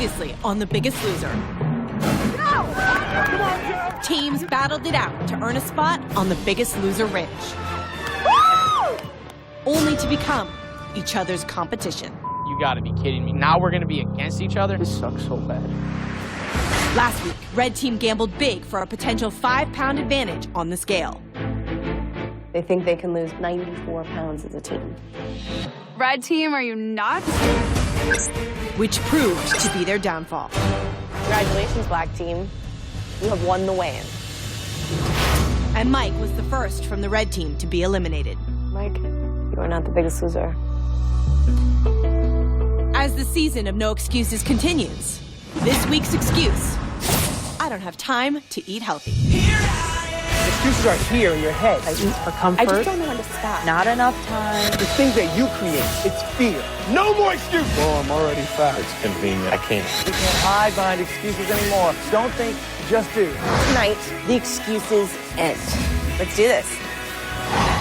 Previously on The Biggest Loser. Teams battled it out to earn a spot on The Biggest Loser Ridge. Only to become each other's competition. You gotta be kidding me. Now we're gonna be against each other? This sucks so bad. Last week, Red Team gambled big for a potential 5-pound advantage on the scale. They think they can lose 94 pounds as a team. Red Team, are you nuts? Which proved to be their downfall. Congratulations, Black Team. You have won the weigh-in. And Mike was the first from the Red Team to be eliminated. Mike, you are not the biggest loser. As the season of No Excuses continues, this week's excuse: I don't have time to eat healthy. Excuses are here in your head. I eat for comfort. I just don't know when to stop. Not enough time. The things that you create, it's fear. No more excuses. Well, I'm already fat. It's convenient. I can't. We can't hide behind excuses anymore. Don't think, just do. Tonight, the excuses end. Let's do this.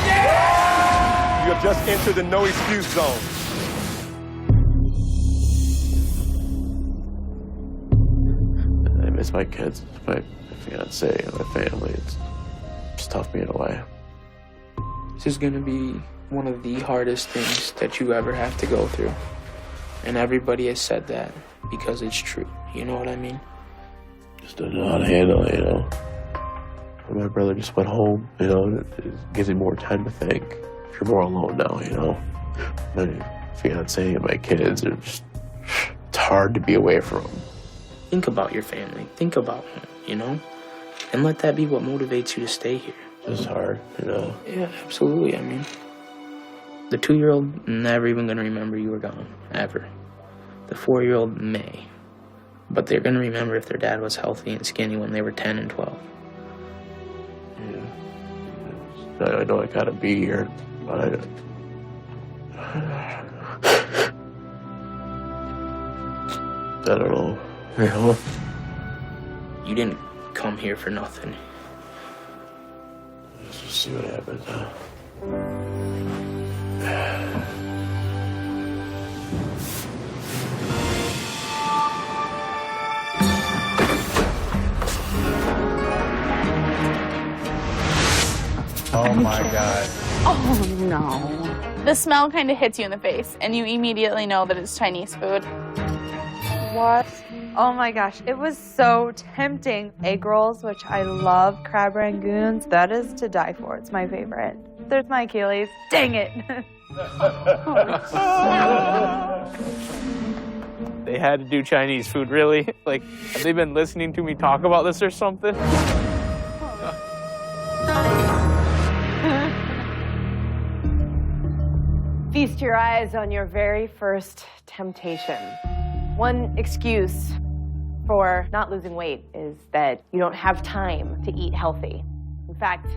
Yeah! You have just entered the no excuse zone. I miss my kids, my fiance, my family. It's tough being away. This is gonna be one of the hardest things that you ever have to go through. And everybody has said that because it's true. You know what I mean? Just don't know how to handle it, you know. My brother just went home, you know, it gives me more time to think. You're more alone now, you know. My fiance and my kids are just, it's hard to be away from them. Think about your family. Think about him, you know? And let that be what motivates you to stay here. It's hard, you know? Yeah, absolutely. I mean, the 2-year-old never even gonna remember you were gone, ever. The 4-year-old may. But they're gonna remember if their dad was healthy and skinny when they were 10 and 12. Yeah. I know I gotta be here, but I don't know, you know? You didn't come here for nothing. Let's just see what happens, huh? Oh my God. Oh, no. The smell kind of hits you in the face, and you immediately know that it's Chinese food. What? Oh my gosh, it was so tempting. Egg rolls, which I love, crab rangoons, that is to die for. It's my favorite. There's my Achilles. Dang it. They had to do Chinese food, really? Like, have they been listening to me talk about this or something? Feast your eyes on your very first temptation. One excuse for not losing weight is that you don't have time to eat healthy. In fact,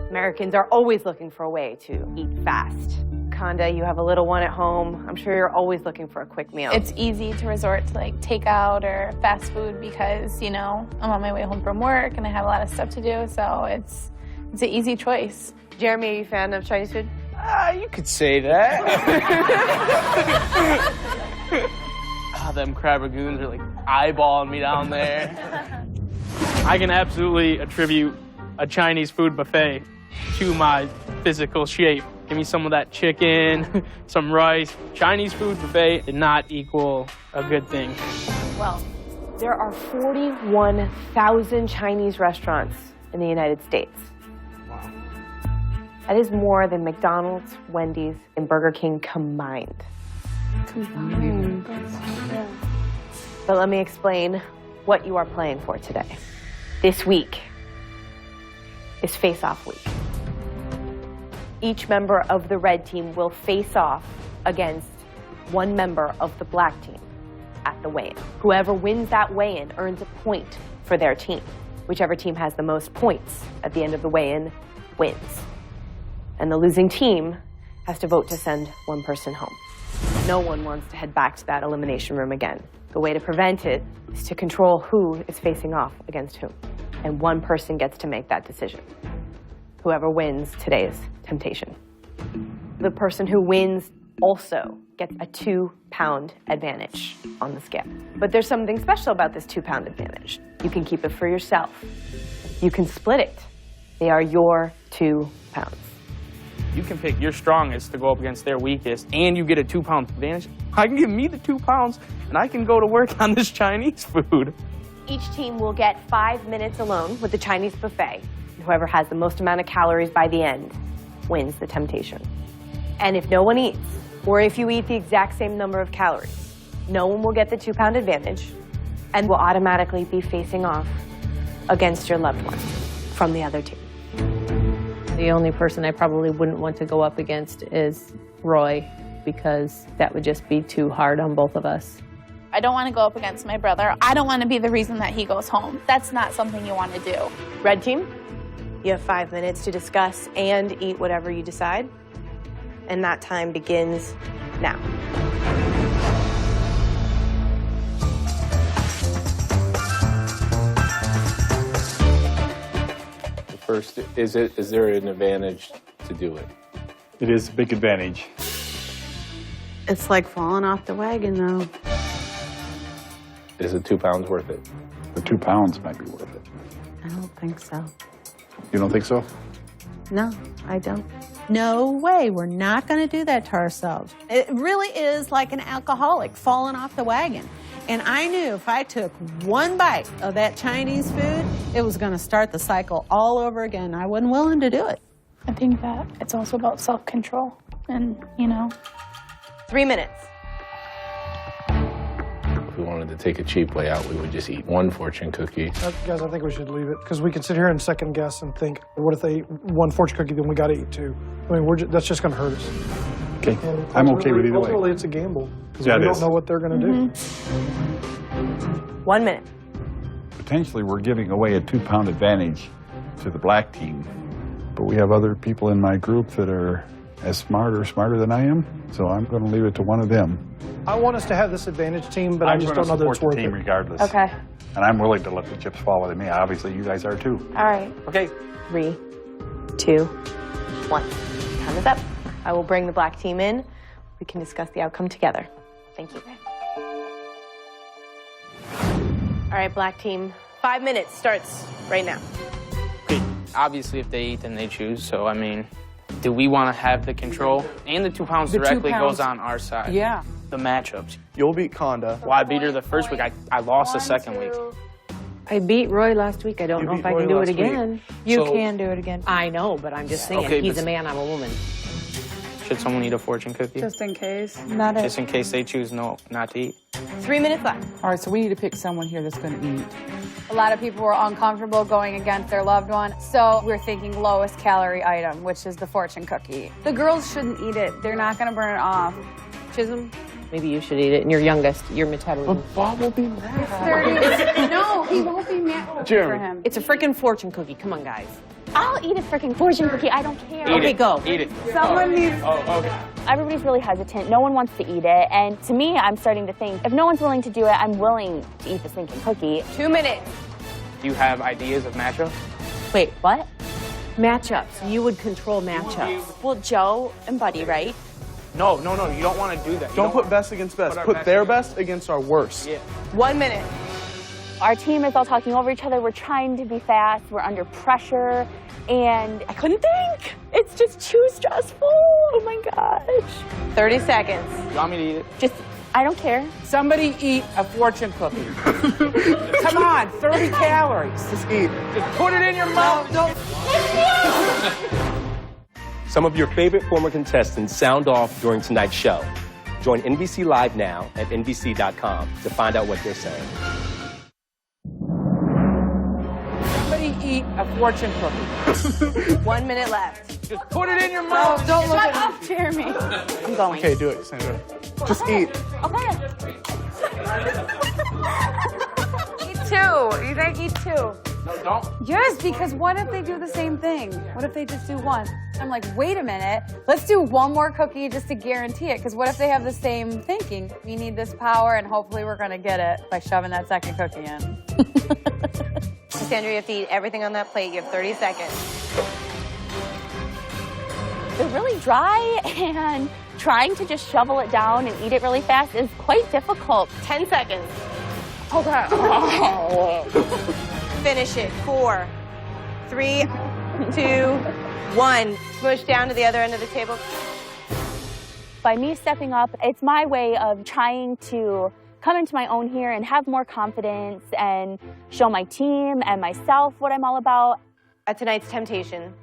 Americans are always looking for a way to eat fast. Conda, you have a little one at home. I'm sure you're always looking for a quick meal. It's easy to resort to like takeout or fast food because, you know, I'm on my way home from work and I have a lot of stuff to do, so it's an easy choice. Jeremy, are you a fan of Chinese food? You could say that. Them crab ragoons are like eyeballing me down there. I can absolutely attribute a Chinese food buffet to my physical shape. Give me some of that chicken, some rice. Chinese food buffet did not equal a good thing. Well, there are 41,000 Chinese restaurants in the United States. Wow. That is more than McDonald's, Wendy's, and Burger King combined. But let me explain what you are playing for today. This week is face-off week. Each member of the red team will face off against one member of the black team at the weigh-in. Whoever wins that weigh-in earns a point for their team. Whichever team has the most points at the end of the weigh-in wins. And the losing team has to vote to send one person home. No one wants to head back to that elimination room again. The way to prevent it is to control who is facing off against whom. And one person gets to make that decision. Whoever wins today's temptation. The person who wins also gets a 2-pound advantage on the scale. But there's something special about this 2-pound advantage. You can keep it for yourself. You can split it. They are your 2 pounds. You can pick your strongest to go up against their weakest, and you get a 2-pound advantage. I can give me the 2 pounds, and I can go to work on this Chinese food. Each team will get 5 minutes alone with the Chinese buffet. Whoever has the most amount of calories by the end wins the temptation. And if no one eats, or if you eat the exact same number of calories, no one will get the 2-pound advantage and will automatically be facing off against your loved one from the other team. The only person I probably wouldn't want to go up against is Roy, because that would just be too hard on both of us. I don't want to go up against my brother. I don't want to be the reason that he goes home. That's not something you want to do. Red team, you have 5 minutes to discuss and eat whatever you decide. And that time begins now. First, is there an advantage to do it? It is a big advantage. It's like falling off the wagon, though. Is it 2 pounds worth it? The 2 pounds might be worth it. I don't think so. You don't think so? No, I don't. No way, we're not going to do that to ourselves. It really is like an alcoholic falling off the wagon. And I knew if I took one bite of that Chinese food, it was going to start the cycle all over again. I wasn't willing to do it. I think that it's also about self-control and, 3 minutes. If we wanted to take a cheap way out, we would just eat 1 fortune cookie. Guys, I think we should leave it, because we can sit here and second guess and think, what if they eat 1 fortune cookie, then we got to eat 2? I mean, that's just going to hurt us. Okay, And I'm okay with either way. ultimately, it's a gamble, because Yeah, we it don't is. know what they're going to do. 1 minute. Potentially, we're giving away a 2-pound advantage to the black team. But we have other people in my group that are as smart or smarter than I am, so I'm going to leave it to one of them. I want us to have this advantage team, but I just don't know that it's I'm going worth to support the team it. regardless. Okay. And I'm willing to let the chips fall to me. Obviously, you guys are too. All right. Okay. 3, 2, 1. Time is up. I will bring the black team in. We can discuss the outcome together. Thank you. All right, black team. 5 minutes starts right now. Okay. Obviously, if they eat, then they choose. So, I mean, do we want to have the control? And the 2 pounds directly goes on our side. Yeah. The matchups. You'll beat Conda. Well, I beat her the first week. I lost the second week. I beat Roy last week. I don't know if I can do it again. You can do it again. I know, but I'm just saying, Okay, he's but- a man, I'm a woman. Should someone eat a fortune cookie? Just in case. Just in case they choose not to eat. 3 minutes left. All right, so we need to pick someone here that's going to eat. A lot of people were uncomfortable going against their loved one, so we're thinking lowest calorie item, which is the fortune cookie. The girls shouldn't eat it. They're not going to burn it off. Chisholm, maybe you should eat it. And you're youngest, your metabolism. Bob will be mad. No, he won't be mad for him. It's a freaking fortune cookie. Come on, guys. I'll eat a freaking fortune cookie. I don't care. Okay, go. Eat it. Someone needs... Oh, okay. Everybody's really hesitant. No one wants to eat it. And to me, I'm starting to think, if no one's willing to do it, I'm willing to eat the stinking cookie. 2 minutes. Do you have ideas of matchups? Wait, what? Matchups. You would control matchups. Well, Joe and Buddy, right? No. You don't want to do that. You Don't put best against best. Put our Put best their against- best against our worst. Yeah. 1 minute. Our team is all talking over each other. We're trying to be fast. We're under pressure. And I couldn't think. It's just too stressful. Oh my gosh. 30 seconds. You want me to eat it? Just, I don't care. Somebody eat a fortune cookie. Come on, 30 calories. Just eat. Just put it in your mouth. Some of your favorite former contestants sound off during tonight's show. Join NBC Live now at NBC.com to find out what they're saying. Somebody eat a fortune cookie. 1 minute left. Just put it in your mouth. Don't look Shut at up, Jeremy. I'm going. Okay, do it, Sandra. Just eat. Okay. Eat 2. You think eat 2? No, don't. Yes, because what if they do the same thing? What if they just do 1? I'm like, wait a minute. Let's do 1 more cookie just to guarantee it. Because what if they have the same thinking? We need this power, and hopefully we're going to get it by shoving that second cookie in. Sandra, you have to eat everything on that plate. You have 30 seconds. They're really dry, and trying to just shovel it down and eat it really fast is quite difficult. 10 seconds. Okay. Finish it. 4, 3, 2, 1. Push down to the other end of the table. By me stepping up, it's my way of trying to come into my own here and have more confidence and show my team and myself what I'm all about. At tonight's Temptation,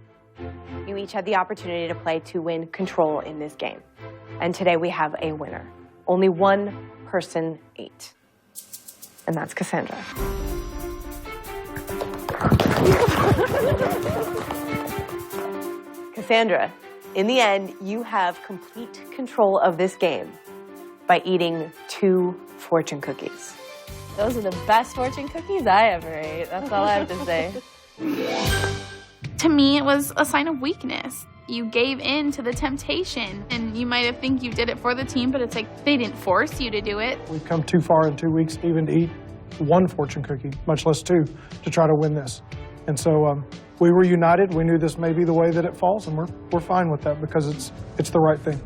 you each had the opportunity to play to win control in this game. And today we have a winner. Only one person ate. And that's Cassandra. Cassandra, in the end, you have complete control of this game by eating 2 fortune cookies. Those are the best fortune cookies I ever ate. That's all I have to say. To me, it was a sign of weakness. You gave in to the temptation, and you might have think you did it for the team, but it's like they didn't force you to do it. We've come too far in 2 weeks even to eat 1 fortune cookie, much less 2, to try to win this. And so we were united. We knew this may be the way that it falls, and we're fine with that because it's the right thing.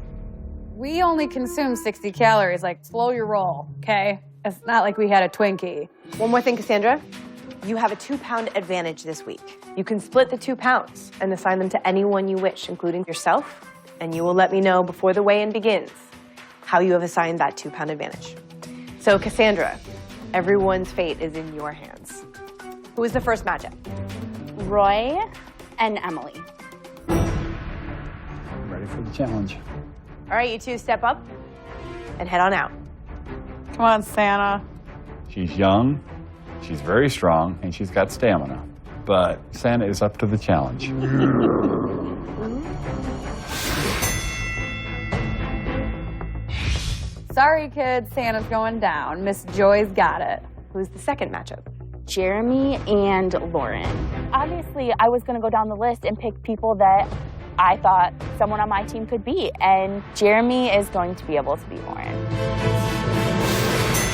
We only consume 60 calories. Like, slow your roll, okay? It's not like we had a Twinkie. One more thing, Cassandra. You have a 2-pound advantage this week. You can split the 2 pounds and assign them to anyone you wish, including yourself, and you will let me know before the weigh-in begins how you have assigned that 2-pound advantage. So, Cassandra, everyone's fate is in your hands. Who is the first matchup? Roy and Emily. I'm ready for the challenge. All right, you two step up and head on out. Come on, Santa. She's young, she's very strong, and she's got stamina. But Santa is up to the challenge. Sorry, kids, Santa's going down. Miss Joy's got it. Who's the second matchup? Jeremy and Lauren. Obviously, I was going to go down the list and pick people that I thought someone on my team could beat, and Jeremy is going to be able to beat Lauren.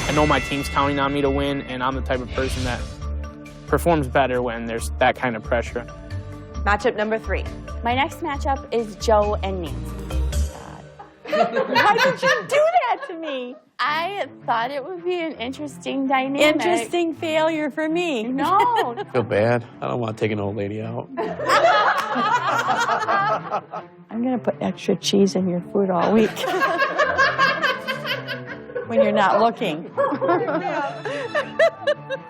I know my team's counting on me to win, and I'm the type of person that performs better when there's that kind of pressure. Matchup number 3. My next matchup is Joe and Nancy. Why did you do that to me? I thought it would be an interesting dynamic. Interesting failure for me. No. I feel bad. I don't want to take an old lady out. I'm going to put extra cheese in your food all week. When you're not looking.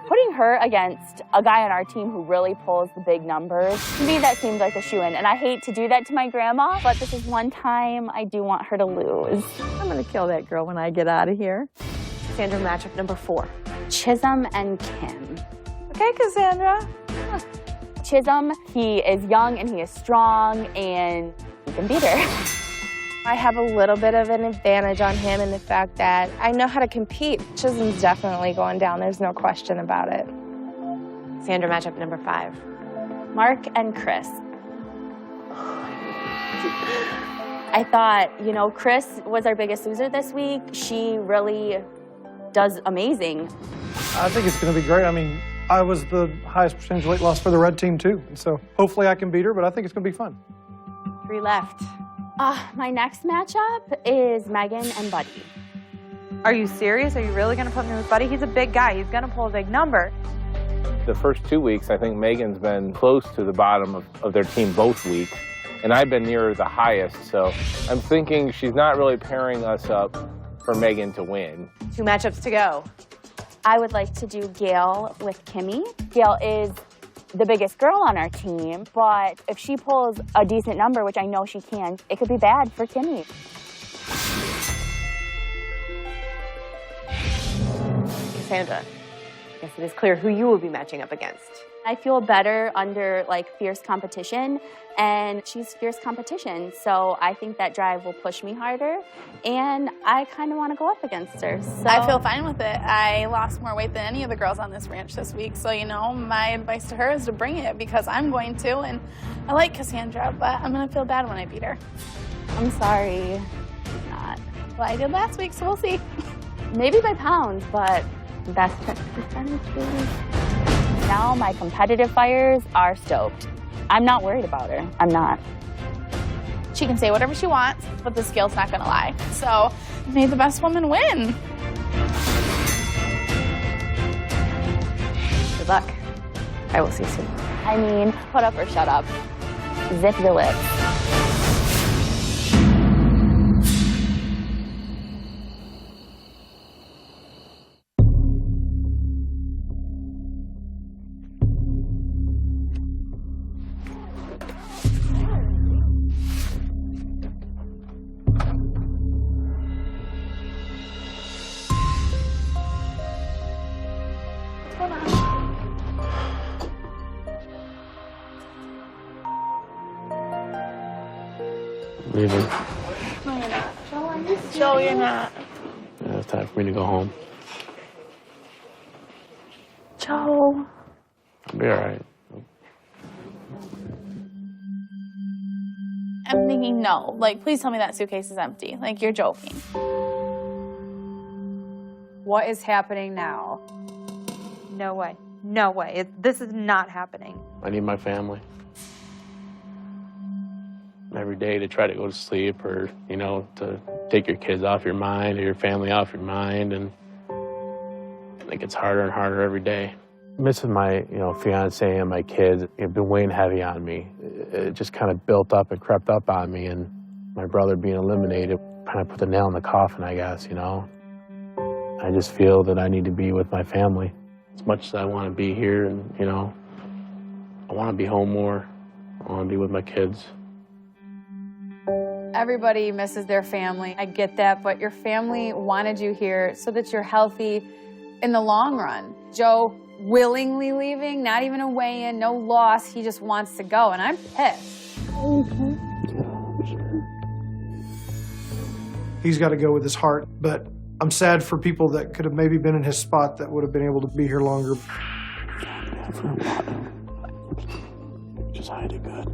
Putting her against a guy on our team who really pulls the big numbers, to me that seems like a shoo-in. And I hate to do that to my grandma, but this is one time I do want her to lose. I'm going to kill that girl when I get out of here. Cassandra, matchup number 4. Chisholm and Kim. Okay, Cassandra. Chisholm, he is young and he is strong and he can beat her. I have a little bit of an advantage on him in the fact that I know how to compete. Chisholm's definitely going down. There's no question about it. Cassandra, matchup number 5. Mark and Chris. I thought, you know, Chris was our biggest loser this week. She really does amazing. I think it's going to be great. I mean, I was the highest percentage weight loss for the red team, too. And so hopefully I can beat her, but I think it's going to be fun. 3 left. My next matchup is Megan and Buddy. Are you serious? Are you really going to put me with Buddy? He's a big guy. He's going to pull a big number. The first 2 weeks, I think Megan's been close to the bottom of their team both weeks, and I've been near the highest, so I'm thinking she's not really pairing us up for Megan to win. 2 matchups to go. I would like to do Gail with Kimmy. Gail is the biggest girl on our team, but if she pulls a decent number, which I know she can, it could be bad for Kimmy. Cassandra, I guess it is clear who you will be matching up against. I feel better under like fierce competition, and she's fierce competition, so I think that drive will push me harder, and I kind of want to go up against her. So. I feel fine with it. I lost more weight than any of the girls on this ranch this week, so you know, my advice to her is to bring it because I'm going to, and I like Cassandra, but I'm going to feel bad when I beat her. I'm sorry. Not. Well, I did last week, so we'll see. Maybe by pounds, but best percentage really. Now my competitive fires are stoked. I'm not worried about her. I'm not. She can say whatever she wants, but the scale's not gonna lie. So may the best woman win. Good luck. I will see you soon. I mean, put up or shut up. Zip your lips. Leaving. No, you're not. Joe, I miss you. Joe, you're not. Yeah, it's time for me to go home. Joe. I'll be all right. I'm thinking no. Like, please tell me that suitcase is empty. Like, you're joking. What is happening now? No way. No way. This is not happening. I need my family. Every day to try to go to sleep or, you know, to take your kids off your mind or your family off your mind. And it gets harder and harder every day. Missing my, you know, fiance and my kids, it's been weighing heavy on me. It just kind of built up and crept up on me. And my brother being eliminated kind of put the nail in the coffin, I guess, you know. I just feel that I need to be with my family. As much as I want to be here and, you know, I want to be home more. I want to be with my kids. Everybody misses their family. I get that, but your family wanted you here so that you're healthy in the long run. Joe willingly leaving, not even a weigh-in, no loss. He just wants to go, and I'm pissed. He's got to go with his heart, but I'm sad for people that could have maybe been in his spot that would have been able to be here longer. For a while. Just hide it good.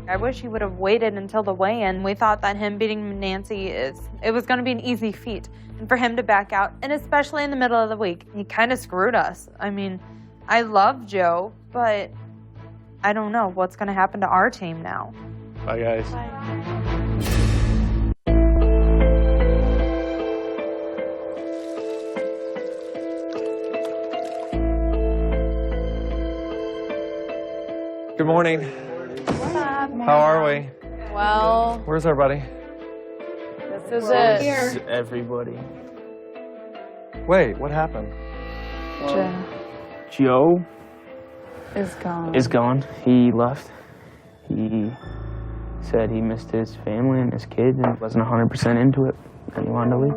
I wish he would have waited until the weigh-in. We thought that him beating Nancy it was going to be an easy feat. And for him to back out, and especially in the middle of the week, he kind of screwed us. I mean, I love Joe, but I don't know what's going to happen to our team now. Bye, guys. Good morning. How are we? Well, Where's everybody? this is it. Everybody. Wait, what happened? Joe Is gone. is gone. He left. He said he missed his family and his kids and wasn't 100% into it and he wanted to leave.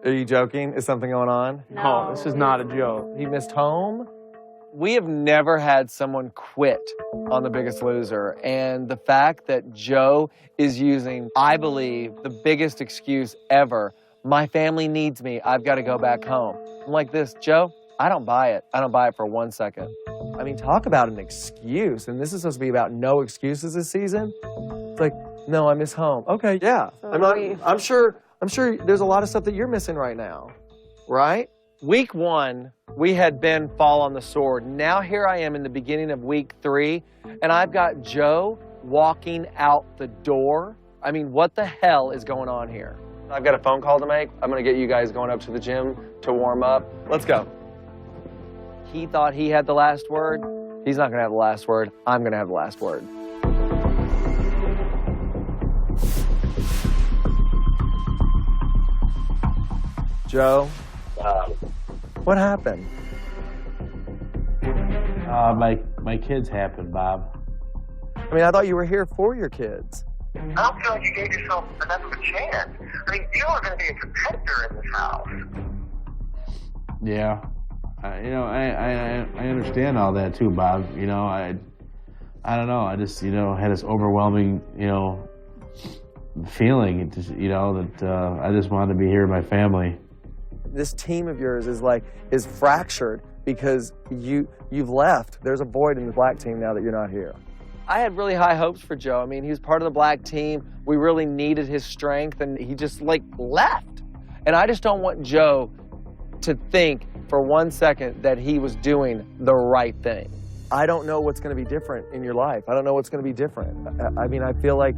Are you joking? Is something going on? No, this is not a joke. He missed home? We have never had someone quit on The Biggest Loser, and the fact that Joe is using, I believe, the biggest excuse ever, my family needs me, I've got to go back home. I'm like this, Joe, I don't buy it. I don't buy it for 1 second. I mean, talk about an excuse, and this is supposed to be about no excuses this season. It's like, no, I miss home. Okay, yeah. I'm sure there's a lot of stuff that you're missing right now, right? Week 1, we had Ben fall on the sword. Now here I am in the beginning of week 3, and I've got Joe walking out the door. I mean, what the hell is going on here? I've got a phone call to make. I'm going to get you guys going up to the gym to warm up. Let's go. He thought he had the last word. He's not going to have the last word. I'm going to have the last word. Joe, what happened? My kids happened, Bob. I mean, I thought you were here for your kids. I don't feel like you gave yourself enough of a chance. I mean, you are going to be a competitor in this house. Yeah, I understand all that too, Bob. You know, I don't know. I just had this overwhelming feeling, that I just wanted to be here with my family. This team of yours is fractured because you've left. There's a void in the black team now that you're not here. I had really high hopes for Joe. I mean, he was part of the black team. We really needed his strength, and he just left. And I just don't want Joe to think for 1 second that he was doing the right thing. I don't know what's going to be different in your life. I don't know what's going to be different. I mean, I feel like,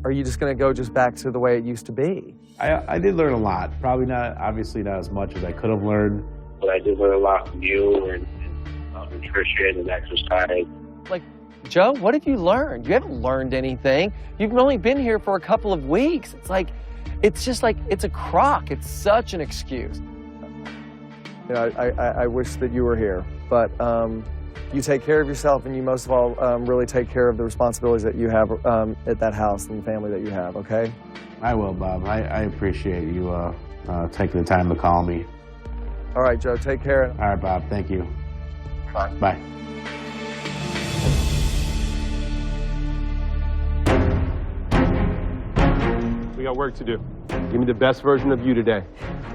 are you just going to go just back to the way it used to be? I did learn a lot. Probably not, obviously not as much as I could have learned. But I did learn a lot from you and nutrition and exercise. Like, Joe, what have you learned? You haven't learned anything. You've only been here for a couple of weeks. It's like, it's just like, it's a crock. It's such an excuse. You know, I wish that you were here, but you take care of yourself, and you most of all really take care of the responsibilities that you have at that house and the family that you have, okay? I will, Bob. I appreciate you taking the time to call me. All right, Joe, take care. All right, Bob, thank you. Bye. Bye. We got work to do. Give me the best version of you today.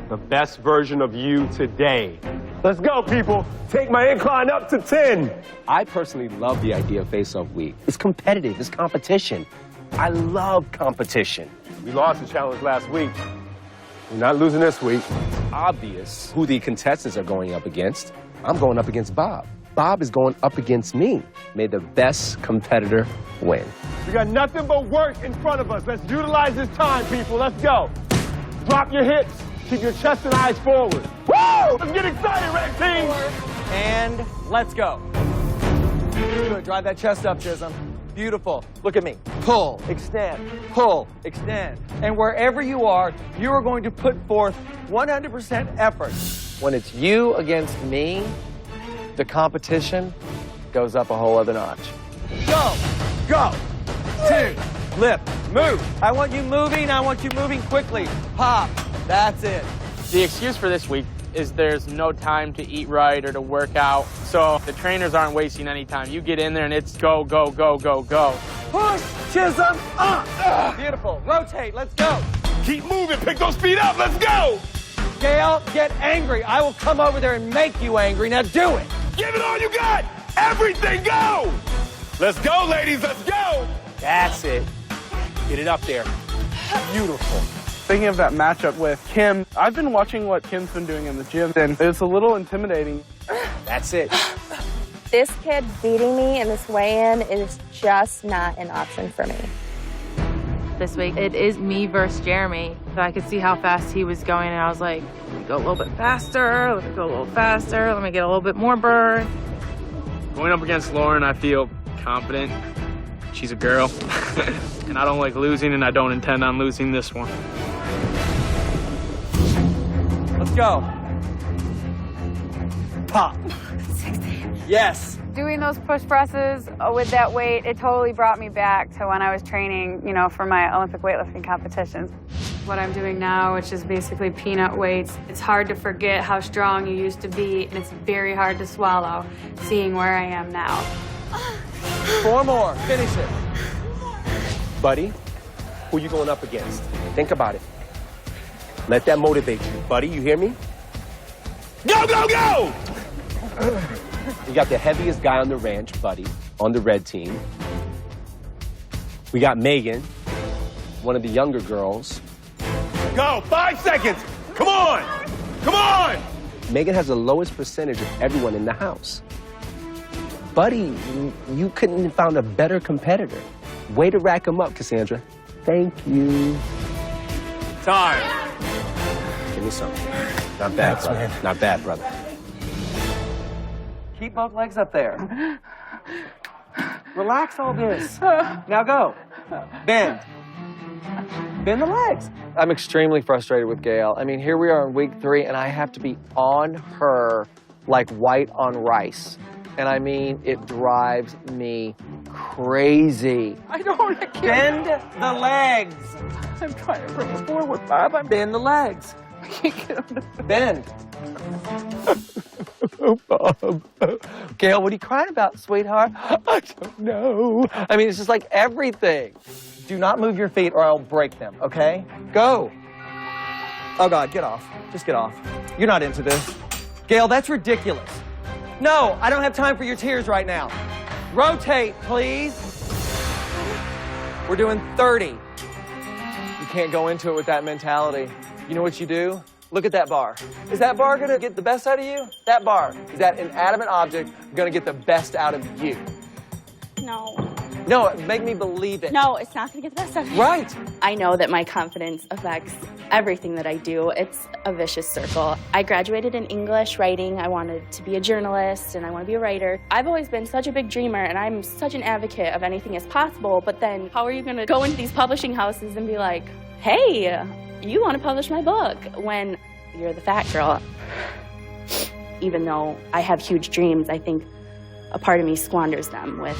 The best version of you today. Let's go, people. Take my incline up to 10. I personally love the idea of Face-Off Week. It's competitive. It's competition. I love competition. We lost the challenge last week. We're not losing this week. It's obvious who the contestants are going up against. I'm going up against Bob. Bob is going up against me. May the best competitor win. We got nothing but work in front of us. Let's utilize this time, people. Let's go. Drop your hips. Keep your chest and eyes forward. Woo! Let's get excited, Red Team! And let's go. Good. Drive that chest up, Chisholm. Beautiful. Look at me. Pull, extend, pull, extend. And wherever you are going to put forth 100% effort. When it's you against me, the competition goes up a whole other notch. Go, go, 2, lift, move. I want you moving quickly. Pop, that's it. The excuse for this week is there's no time to eat right or to work out. So the trainers aren't wasting any time. You get in there and it's go, go, go, go, go. Push, Chisholm, Beautiful, rotate, let's go. Keep moving, pick those feet up, let's go! Gail, get angry. I will come over there and make you angry. Now do it. Give it all you got! Everything go! Let's go, ladies, let's go! That's it. Get it up there. Beautiful. Thinking of that matchup with Kim, I've been watching what Kim's been doing in the gym, and it's a little intimidating. That's it. This kid beating me in this weigh-in is just not an option for me. This week, it is me versus Jeremy. I could see how fast he was going, and I was like, let me go a little bit faster, let me go a little faster, let me get a little bit more burn. Going up against Lauren, I feel confident. She's a girl, and I don't like losing, and I don't intend on losing this one. Let's go. Pop. 16. Yes. Doing those push presses with that weight, it totally brought me back to when I was training, you know, for my Olympic weightlifting competitions. What I'm doing now, which is basically peanut weights, it's hard to forget how strong you used to be, and it's very hard to swallow, seeing where I am now. 4 more. Finish it. Buddy, who you going up against? Think about it. Let that motivate you. Buddy, you hear me? Go, go, go! We got the heaviest guy on the ranch, Buddy, on the red team. We got Megan, one of the younger girls. Go, 5 seconds! Come on! Come on! Megan has the lowest percentage of everyone in the house. Buddy, you couldn't have found a better competitor. Way to rack him up, Cassandra. Thank you. Time. Give me something. Not bad, brother. Man. Not bad, brother. Keep both legs up there. Relax all this. Now go. Bend. Bend the legs. I'm extremely frustrated with Gail. I mean, here we are in week 3, and I have to be on her like white on rice. And I mean, it drives me crazy. I can't. Bend the legs. I'm trying to bring it forward, Bob. Bend the legs. I can't get them to bend. Oh, Bob. Gail, what are you crying about, sweetheart? I don't know. I mean, it's just like everything. Do not move your feet or I'll break them, okay? Go. Oh, God, get off. Just get off. You're not into this. Gail, that's ridiculous. No, I don't have time for your tears right now. Rotate, please. We're doing 30. You can't go into it with that mentality. You know what you do? Look at that bar. Is that bar gonna get the best out of you? That bar, is that inanimate object gonna get the best out of you? No. No, make me believe it. No, it's not going to get the best out of me. Right. I know that my confidence affects everything that I do. It's a vicious circle. I graduated in English writing. I wanted to be a journalist and I want to be a writer. I've always been such a big dreamer and I'm such an advocate of anything as possible, but then how are you going to go into these publishing houses and be like, hey, you want to publish my book when you're the fat girl? Even though I have huge dreams, I think a part of me squanders them with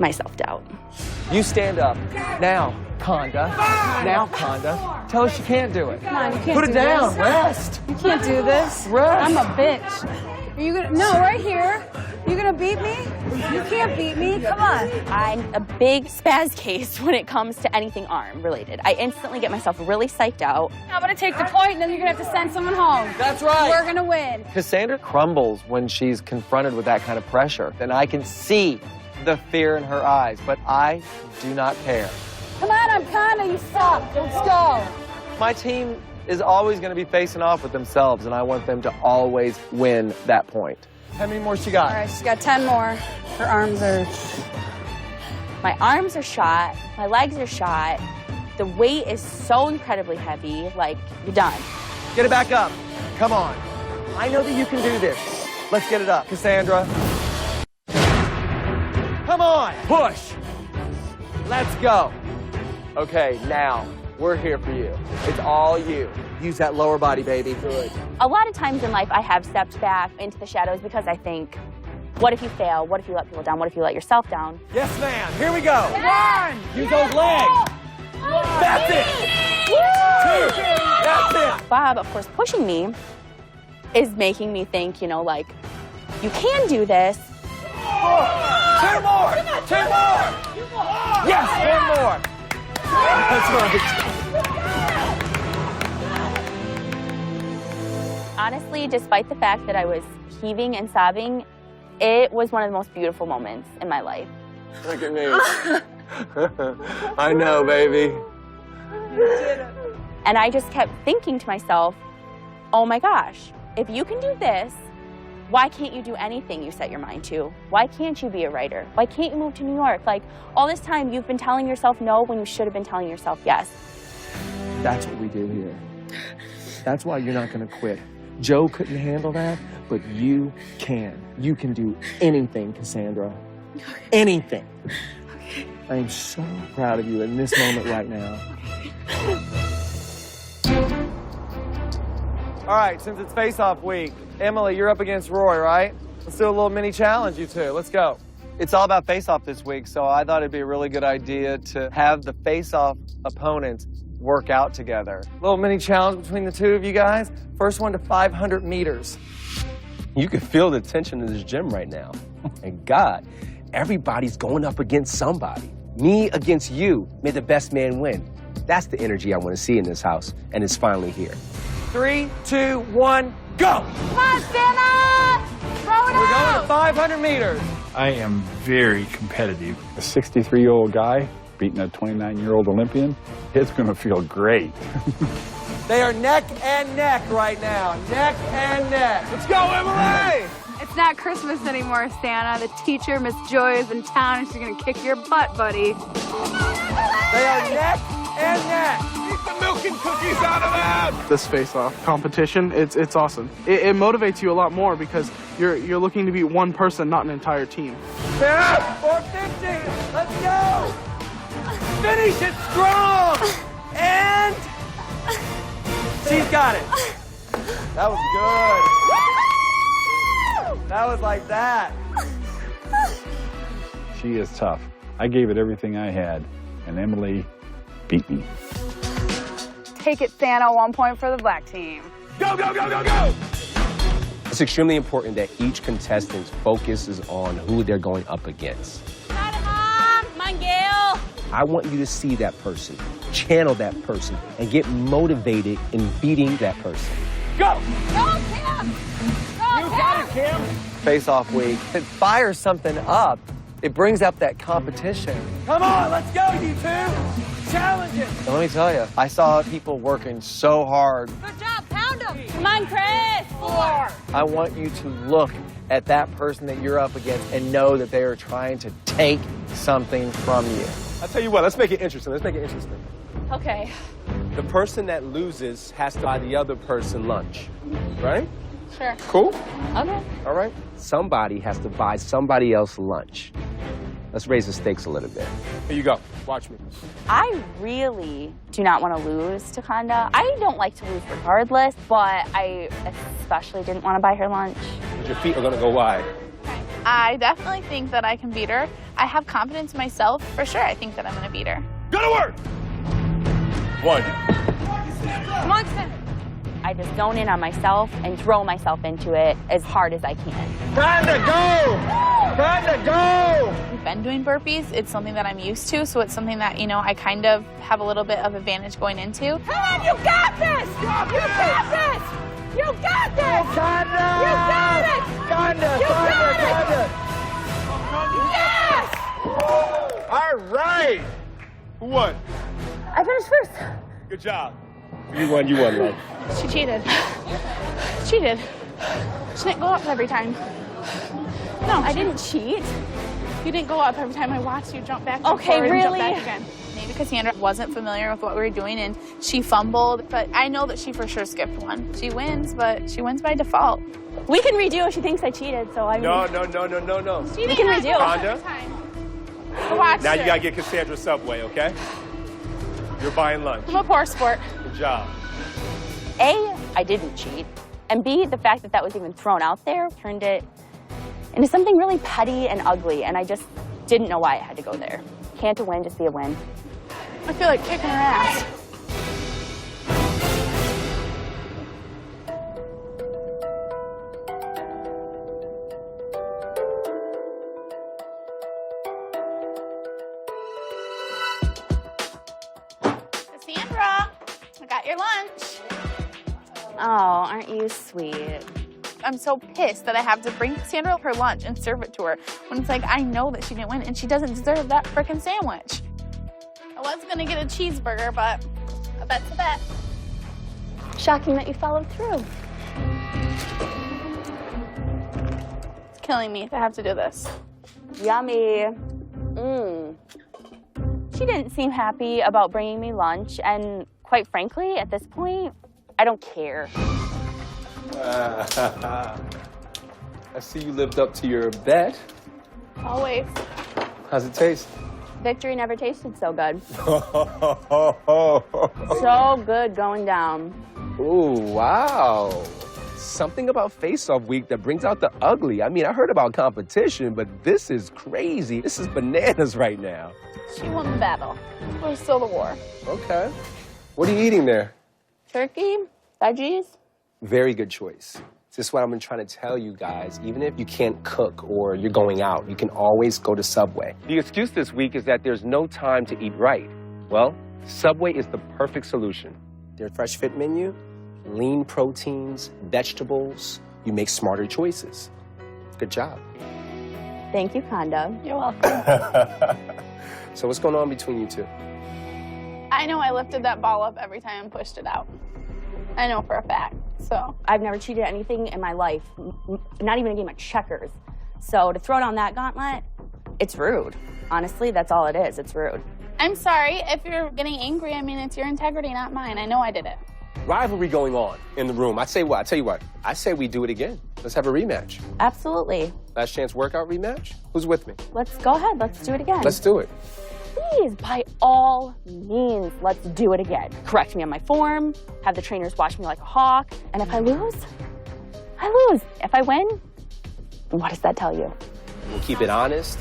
my self-doubt. You stand up. Now, Conda. Now, Conda. Tell us you can't do it. Come on, you can't Put it do down. this. Rest. You can't do this. Rest. I'm a bitch. Are you gonna? No, right here. You gonna beat me? You can't beat me. Come on. I'm a big spaz case when it comes to anything arm related. I instantly get myself really psyched out. I'm gonna take the point, and then you're gonna have to send someone home. That's right. We're gonna win. Cassandra crumbles when she's confronted with that kind of pressure, and I can see the fear in her eyes, but I do not care. Come on, I'm Conda. You suck. Let's go. My team is always going to be facing off with themselves, and I want them to always win that point. How many more she got? All right, she's got 10 more. Her arms are... My arms are shot. My legs are shot. The weight is so incredibly heavy. Like, you're done. Get it back up. Come on. I know that you can do this. Let's get it up. Cassandra. Come on. Push. Let's go. Okay, now, we're here for you. It's all you. Use that lower body, baby. Good. A lot of times in life, I have stepped back into the shadows because I think, what if you fail? What if you let people down? What if you let yourself down? Yes, ma'am. Here we go. One. Use those legs. That's it. Two. That's it. Bob, of course, pushing me is making me think, you know, like, you can do this. Two more. Two more. Yes, one more. That's right. Honestly, despite the fact that I was heaving and sobbing, it was one of the most beautiful moments in my life. Look at me. I know, baby. And I just kept thinking to myself, oh my gosh, if you can do this, why can't you do anything you set your mind to? Why can't you be a writer? Why can't you move to New York? Like, all this time you've been telling yourself no when you should have been telling yourself yes. That's what we do here. That's why you're not going to quit. Joe couldn't handle that, but you can. You can do anything, Cassandra. Anything. I am so proud of you in this moment right now. All right, since it's face-off week, Emily, you're up against Roy, right? Let's do a little mini challenge, you two. Let's go. It's all about face-off this week, so I thought it'd be a really good idea to have the face-off opponents work out together. Little mini challenge between the two of you guys. First one to 500 meters. You can feel the tension in this gym right now. And God, everybody's going up against somebody. Me against you. May the best man win. That's the energy I want to see in this house, and it's finally here. 3, 2, 1, go! Come on, Santa! Throw it We're out! going to 500 meters. I am very competitive. A 63-year-old guy beating a 29-year-old Olympian, it's going to feel great. They are neck and neck right now. Neck and neck. Let's go, Emily! It's not Christmas anymore, Santa. The teacher, Miss Joy, is in town and she's gonna kick your butt, buddy. They are neck and neck. Keep the milk and cookies out of them! This face-off competition, it's awesome. It motivates you a lot more because you're looking to beat one person, not an entire team. Yeah, 450. Let's go. Finish it strong. And she's got it. That was good. That was like that. She is tough. I gave it everything I had, and Emily beat me. Take it, Santa. 1 point for the black team. Go, go, go, go, go! It's extremely important that each contestant focuses on who they're going up against. Got it, Mom! Come on, Gail! I want you to see that person, channel that person, and get motivated in beating that person. Go! Go, Kim! Go, You got it, Kim. Face-off week. It fires something up. It brings up that competition. Come on, let's go, you two. Challenge it. Let me tell you, I saw people working so hard. Good job, pound Come on, Chris. 4. I want you to look at that person that you're up against and know that they are trying to take something from you. I'll tell you what, let's make it interesting. Okay. The person that loses has to buy the other person lunch, right? Sure. Cool? Okay. All right. Somebody has to buy somebody else lunch. Let's raise the stakes a little bit. Here you go. Watch me. I really do not want to lose to Conda. I don't like to lose regardless, but I especially didn't want to buy her lunch. Your feet are going to go wide. I definitely think that I can beat her. I have confidence in myself. For sure, I think that I'm going to beat her. Go to work! 1. Come on, Sid. I just zone in on myself and throw myself into it as hard as I can. Time to go! Time to go! I've been doing burpees. It's something that I'm used to, so it's something that, I kind of have a little bit of advantage going into. Come on, you got this! You got this! You got this! Conda! You got it! Conda! You got Conda! it! Yes! All right! Who won? I finished first. Good job. You won, love. She cheated. Cheated. She didn't go up every time. No, I didn't cheat. You didn't go up every time I watched you jump back. Okay, and jump really? back again. Maybe Cassandra wasn't familiar with what we were doing and she fumbled, but I know that she for sure skipped one. She wins, but she wins by default. We can redo if she thinks I cheated, so I mean... No. She We can didn't redo. Conda? Watch Now her. you gotta get Cassandra Subway, okay? You're buying lunch. I'm a poor sport. Good job. A, I didn't cheat. And B, the fact that that was even thrown out there turned it into something really petty and ugly, and I just didn't know why I had to go there. Can't a win just be a win? I feel like kicking her ass. Cassandra, I got your lunch. Oh, aren't you sweet? I'm so pissed that I have to bring Cassandra her lunch and serve it to her when it's like I know that she didn't win and she doesn't deserve that frickin' sandwich. I was gonna get a cheeseburger, but a bet's a bet. Shocking that you followed through. It's killing me to have to do this. Yummy. She didn't seem happy about bringing me lunch, and quite frankly, at this point, I don't care. I see you lived up to your bet. Always. How's it taste? Victory never tasted so good. So good going down. Ooh, wow. Something about face-off week that brings out the ugly. I mean, I heard about competition, but this is crazy. This is bananas right now. She won the battle. We're still the war. Okay. What are you eating there? Turkey, veggies. Very good choice. This is what I'm trying to tell you guys. Even if you can't cook or you're going out, you can always go to Subway. The excuse this week is that there's no time to eat right. Well, Subway is the perfect solution. Their fresh fit menu, lean proteins, vegetables. You make smarter choices. Good job. Thank you, Conda. You're welcome. So what's going on between you two? I know I lifted that ball up every time and pushed it out. I know for a fact, so. I've never cheated at anything in my life, not even a game of checkers. So to throw down that gauntlet, it's rude. Honestly, that's all it is. It's rude. I'm sorry if you're getting angry. I mean, it's your integrity, not mine. I know I did it. Rivalry going on in the room. I tell you what. I say we do it again. Let's have a rematch. Absolutely. Last chance workout rematch? Who's with me? Let's go ahead. Let's do it again. Let's do it. Please, by all means, let's do it again. Correct me on my form, have the trainers watch me like a hawk, and if I lose, I lose. If I win, what does that tell you? We'll keep it honest,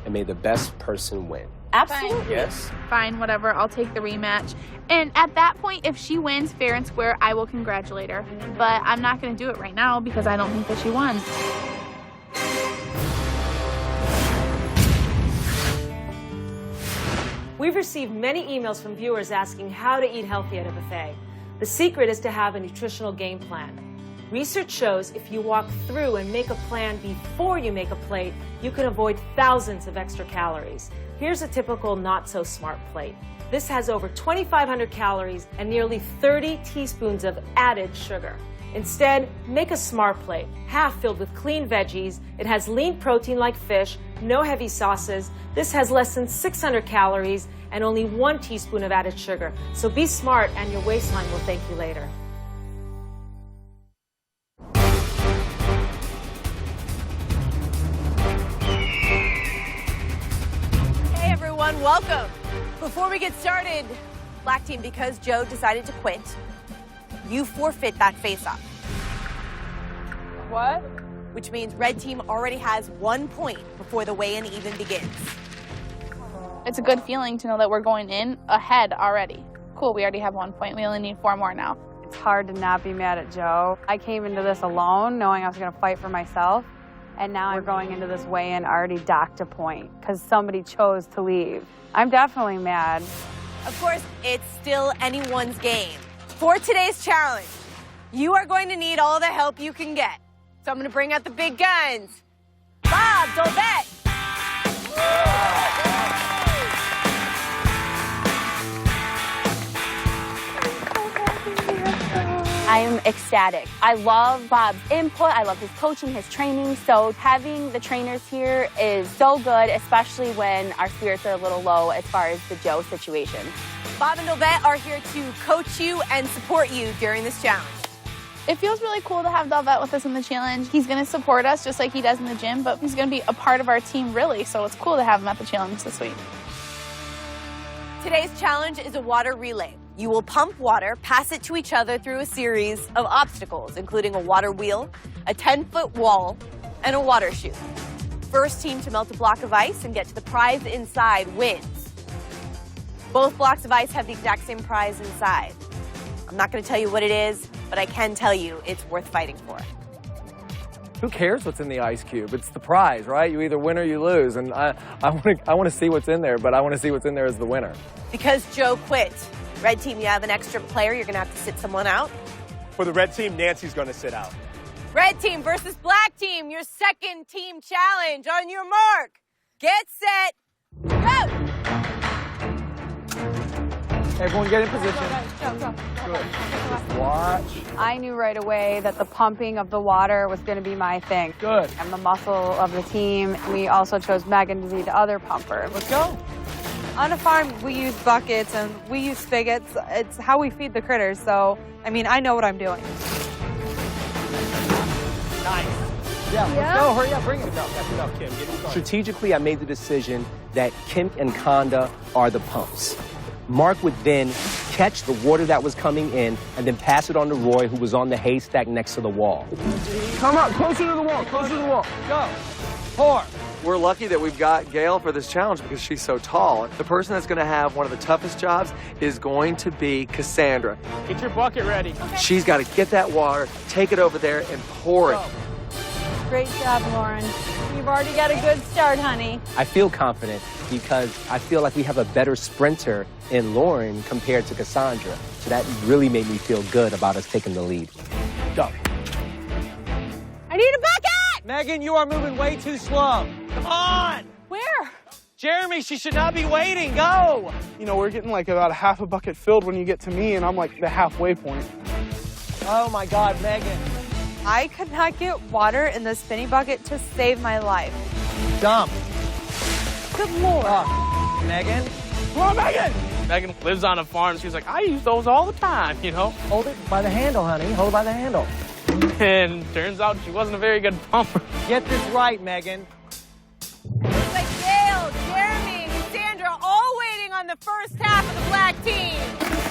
and may the best person win. Absolutely. Yes? Fine, whatever. I'll take the rematch. And at that point, if she wins fair and square, I will congratulate her. But I'm not going to do it right now because I don't think that she won. We've received many emails from viewers asking how to eat healthy at a buffet. The secret is to have a nutritional game plan. Research shows if you walk through and make a plan before you make a plate, you can avoid thousands of extra calories. Here's a typical not-so-smart plate. This has over 2,500 calories and nearly 30 teaspoons of added sugar. Instead, make a smart plate, half filled with clean veggies. It has lean protein like fish, no heavy sauces. This has less than 600 calories and only 1 teaspoon of added sugar. So be smart and your waistline will thank you later. Hey everyone, welcome. Before we get started, Black Team, because Joe decided to quit, you forfeit that face-off. What? Which means Red Team already has 1 point before the weigh-in even begins. It's a good feeling to know that we're going in ahead already. Cool, we already have 1 point. We only need 4 more now. It's hard to not be mad at Joe. I came into this alone knowing I was going to fight for myself, and now I'm going into this weigh-in already docked a point because somebody chose to leave. I'm definitely mad. Of course, it's still anyone's game. For today's challenge, you are going to need all the help you can get. So I'm going to bring out the big guns. Bob Dolbett. I am ecstatic. I love Bob's input. I love his coaching, his training. So having the trainers here is so good, especially when our spirits are a little low as far as the Joe situation. Bob and Dolbett are here to coach you and support you during this challenge. It feels really cool to have Delvette with us in the challenge. He's going to support us just like he does in the gym, but he's going to be a part of our team, really, so it's cool to have him at the challenge this week. Today's challenge is a water relay. You will pump water, pass it to each other through a series of obstacles, including a water wheel, a 10-foot wall, and a water chute. First team to melt a block of ice and get to the prize inside wins. Both blocks of ice have the exact same prize inside. I'm not going to tell you what it is, but I can tell you it's worth fighting for. Who cares what's in the ice cube? It's the prize, right? You either win or you lose, and I want to see what's in there, but I want to see what's in there as the winner. Because Joe quit, Red Team, you have an extra player. You're going to have to sit someone out. For the red team, Nancy's going to sit out. Red Team versus Black Team, your second team challenge. On your mark, get set, go! Everyone get in position. Go. Good. Just watch. I knew right away that the pumping of the water was going to be my thing. Good. I'm the muscle of the team. We also chose Megan to be the other pumper. Let's go. On a farm, we use buckets and we use spigots. It's how we feed the critters, so, I mean, I know what I'm doing. Nice. Yeah, let's go. Hurry up, bring it. That's enough, Kim. Get it started. Strategically, I made the decision that Kim and Konda are the pumps. Mark would then catch the water that was coming in and then pass it on to Roy, who was on the haystack next to the wall. Come up, closer to the wall, closer to the wall. Go. 4. We're lucky that we've got Gail for this challenge because she's so tall. The person that's going to have one of the toughest jobs is going to be Cassandra. Get your bucket ready. Okay. She's got to get that water, take it over there, and pour it. Great job, Lauren. You've already got a good start, honey. I feel confident because I feel like we have a better sprinter in Lauren compared to Cassandra. So that really made me feel good about us taking the lead. Go. I need a bucket! Megan, you are moving way too slow. Come on! Where? Jeremy, she should not be waiting. Go! You know, we're getting like about a half a bucket filled when you get to me, and I'm like the halfway point. Oh my God, Megan. I could not get water in the spinny bucket to save my life. Dump. Good Lord. Megan. Come on, Megan! Megan lives on a farm. She's like, I use those all the time, you know? Hold it by the handle, honey. Hold it by the handle. And turns out she wasn't a very good pumper. Get this right, Megan. Looks like Gail, Jeremy, and Cassandra all waiting on the first half of the Black Team.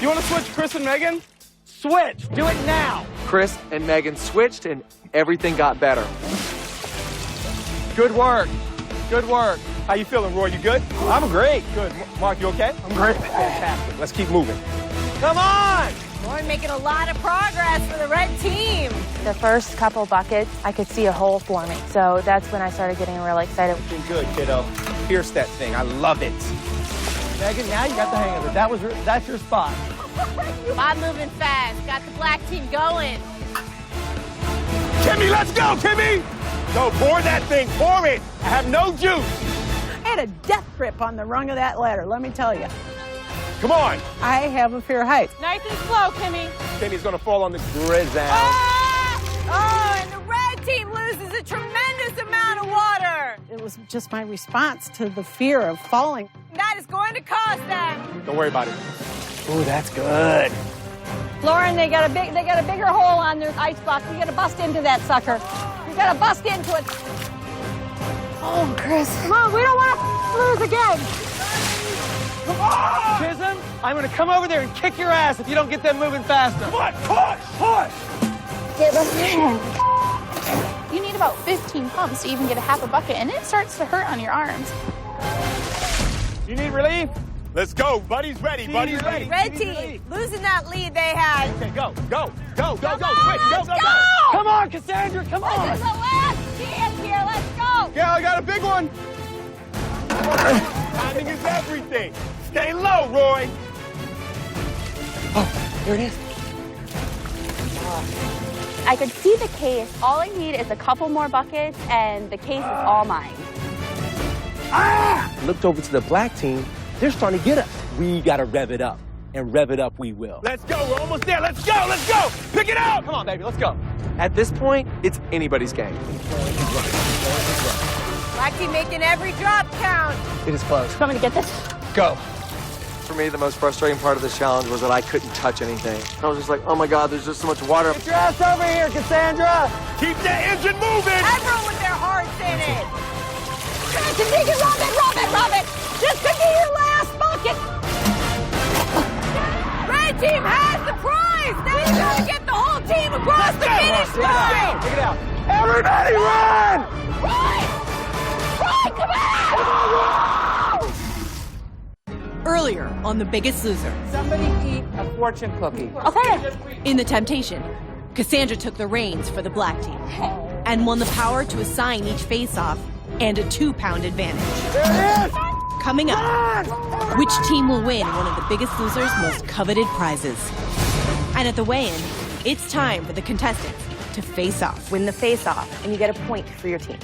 You want to switch Chris and Megan? Switch. Do it now. Chris and Megan switched, and everything got better. Good work. Good work. How you feeling, Roy? You good? I'm great. Good. Mark, you okay? I'm great. Fantastic. Let's keep moving. Come on. We're making a lot of progress for the Red Team. The first couple buckets, I could see a hole forming. So that's when I started getting really excited. Looking good, kiddo. Pierce that thing. I love it. Megan, now you got the hang of it. That's your spot. Bob moving fast. Got the Black Team going. Kimmy, let's go, Kimmy! Go, pour that thing. Pour it. I have no juice. I had a death grip on the rung of that ladder, let me tell you. Come on. I have a fear of heights. Nice and slow, Kimmy. Kimmy's going to fall on the grizzle. Oh! Oh, and the red team loses a tremendous amount of water. It was just my response to the fear of falling. That is going to cost them. Don't worry about it. Ooh, that's good. Lauren, they got a bigger hole on their ice box. We gotta bust into that sucker. We gotta bust into it. Oh, Chris. Come on, we don't want to lose again. Come on! Chisholm, I'm gonna come over there and kick your ass if you don't get them moving faster. Come on, push! Get us in. You need about 15 pumps to even get a half a bucket, and it starts to hurt on your arms. You need relief? Let's go. Buddy's ready. Buddy's ready. Red team, losing that lead they had. Okay, go. Quick, go. Come on, Cassandra, come on! This is the last chance here. Let's go. Yeah, I got a big one. Timing is everything. Stay low, Roy. Oh, there it is. I could see the case. All I need is a couple more buckets, and the case is all mine. Looked over to the black team. They're starting to get us. We got to rev it up, and rev it up we will. Let's go. We're almost there. Let's go. Pick it up. Come on, baby, let's go. At this point, it's anybody's game. Black team making every drop count. It is close. You want me to get this? Go. For me, the most frustrating part of this challenge was that I couldn't touch anything. I was just like, oh my God, there's just so much water. Get your ass over here, Cassandra! Keep that engine moving! Everyone with their hearts in it. Dig it, rub it. This could be your last bucket. Red team has the prize. Now you gotta get the whole team across the finish line. Take it out. Everybody run! Right, come on! Earlier on The Biggest Loser. Somebody eat a fortune cookie. Okay. In the temptation, Cassandra took the reins for the black team and won the power to assign each face-off and a 2-pound advantage. There it is! Coming up, which team will win one of The Biggest Loser's most coveted prizes? And at the weigh-in, it's time for the contestants to face off. Win the face-off, and you get a point for your team.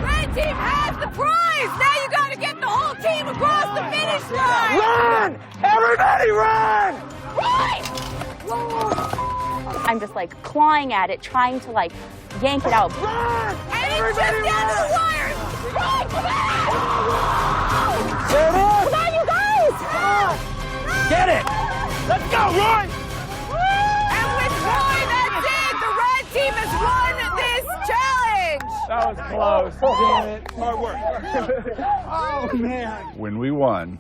Red team has the prize. Now you gotta get the whole team across the finish line. Run! Everybody run! Right! I'm just like clawing at it, trying to like yank it out. Run! And it's just down to the wire. Right, come on! There it is! Come on, you guys! Get it! Let's go, Roy! And with Roy, that's it. The red team has won this challenge. That was close. Damn it. Hard work. Oh, man. When we won,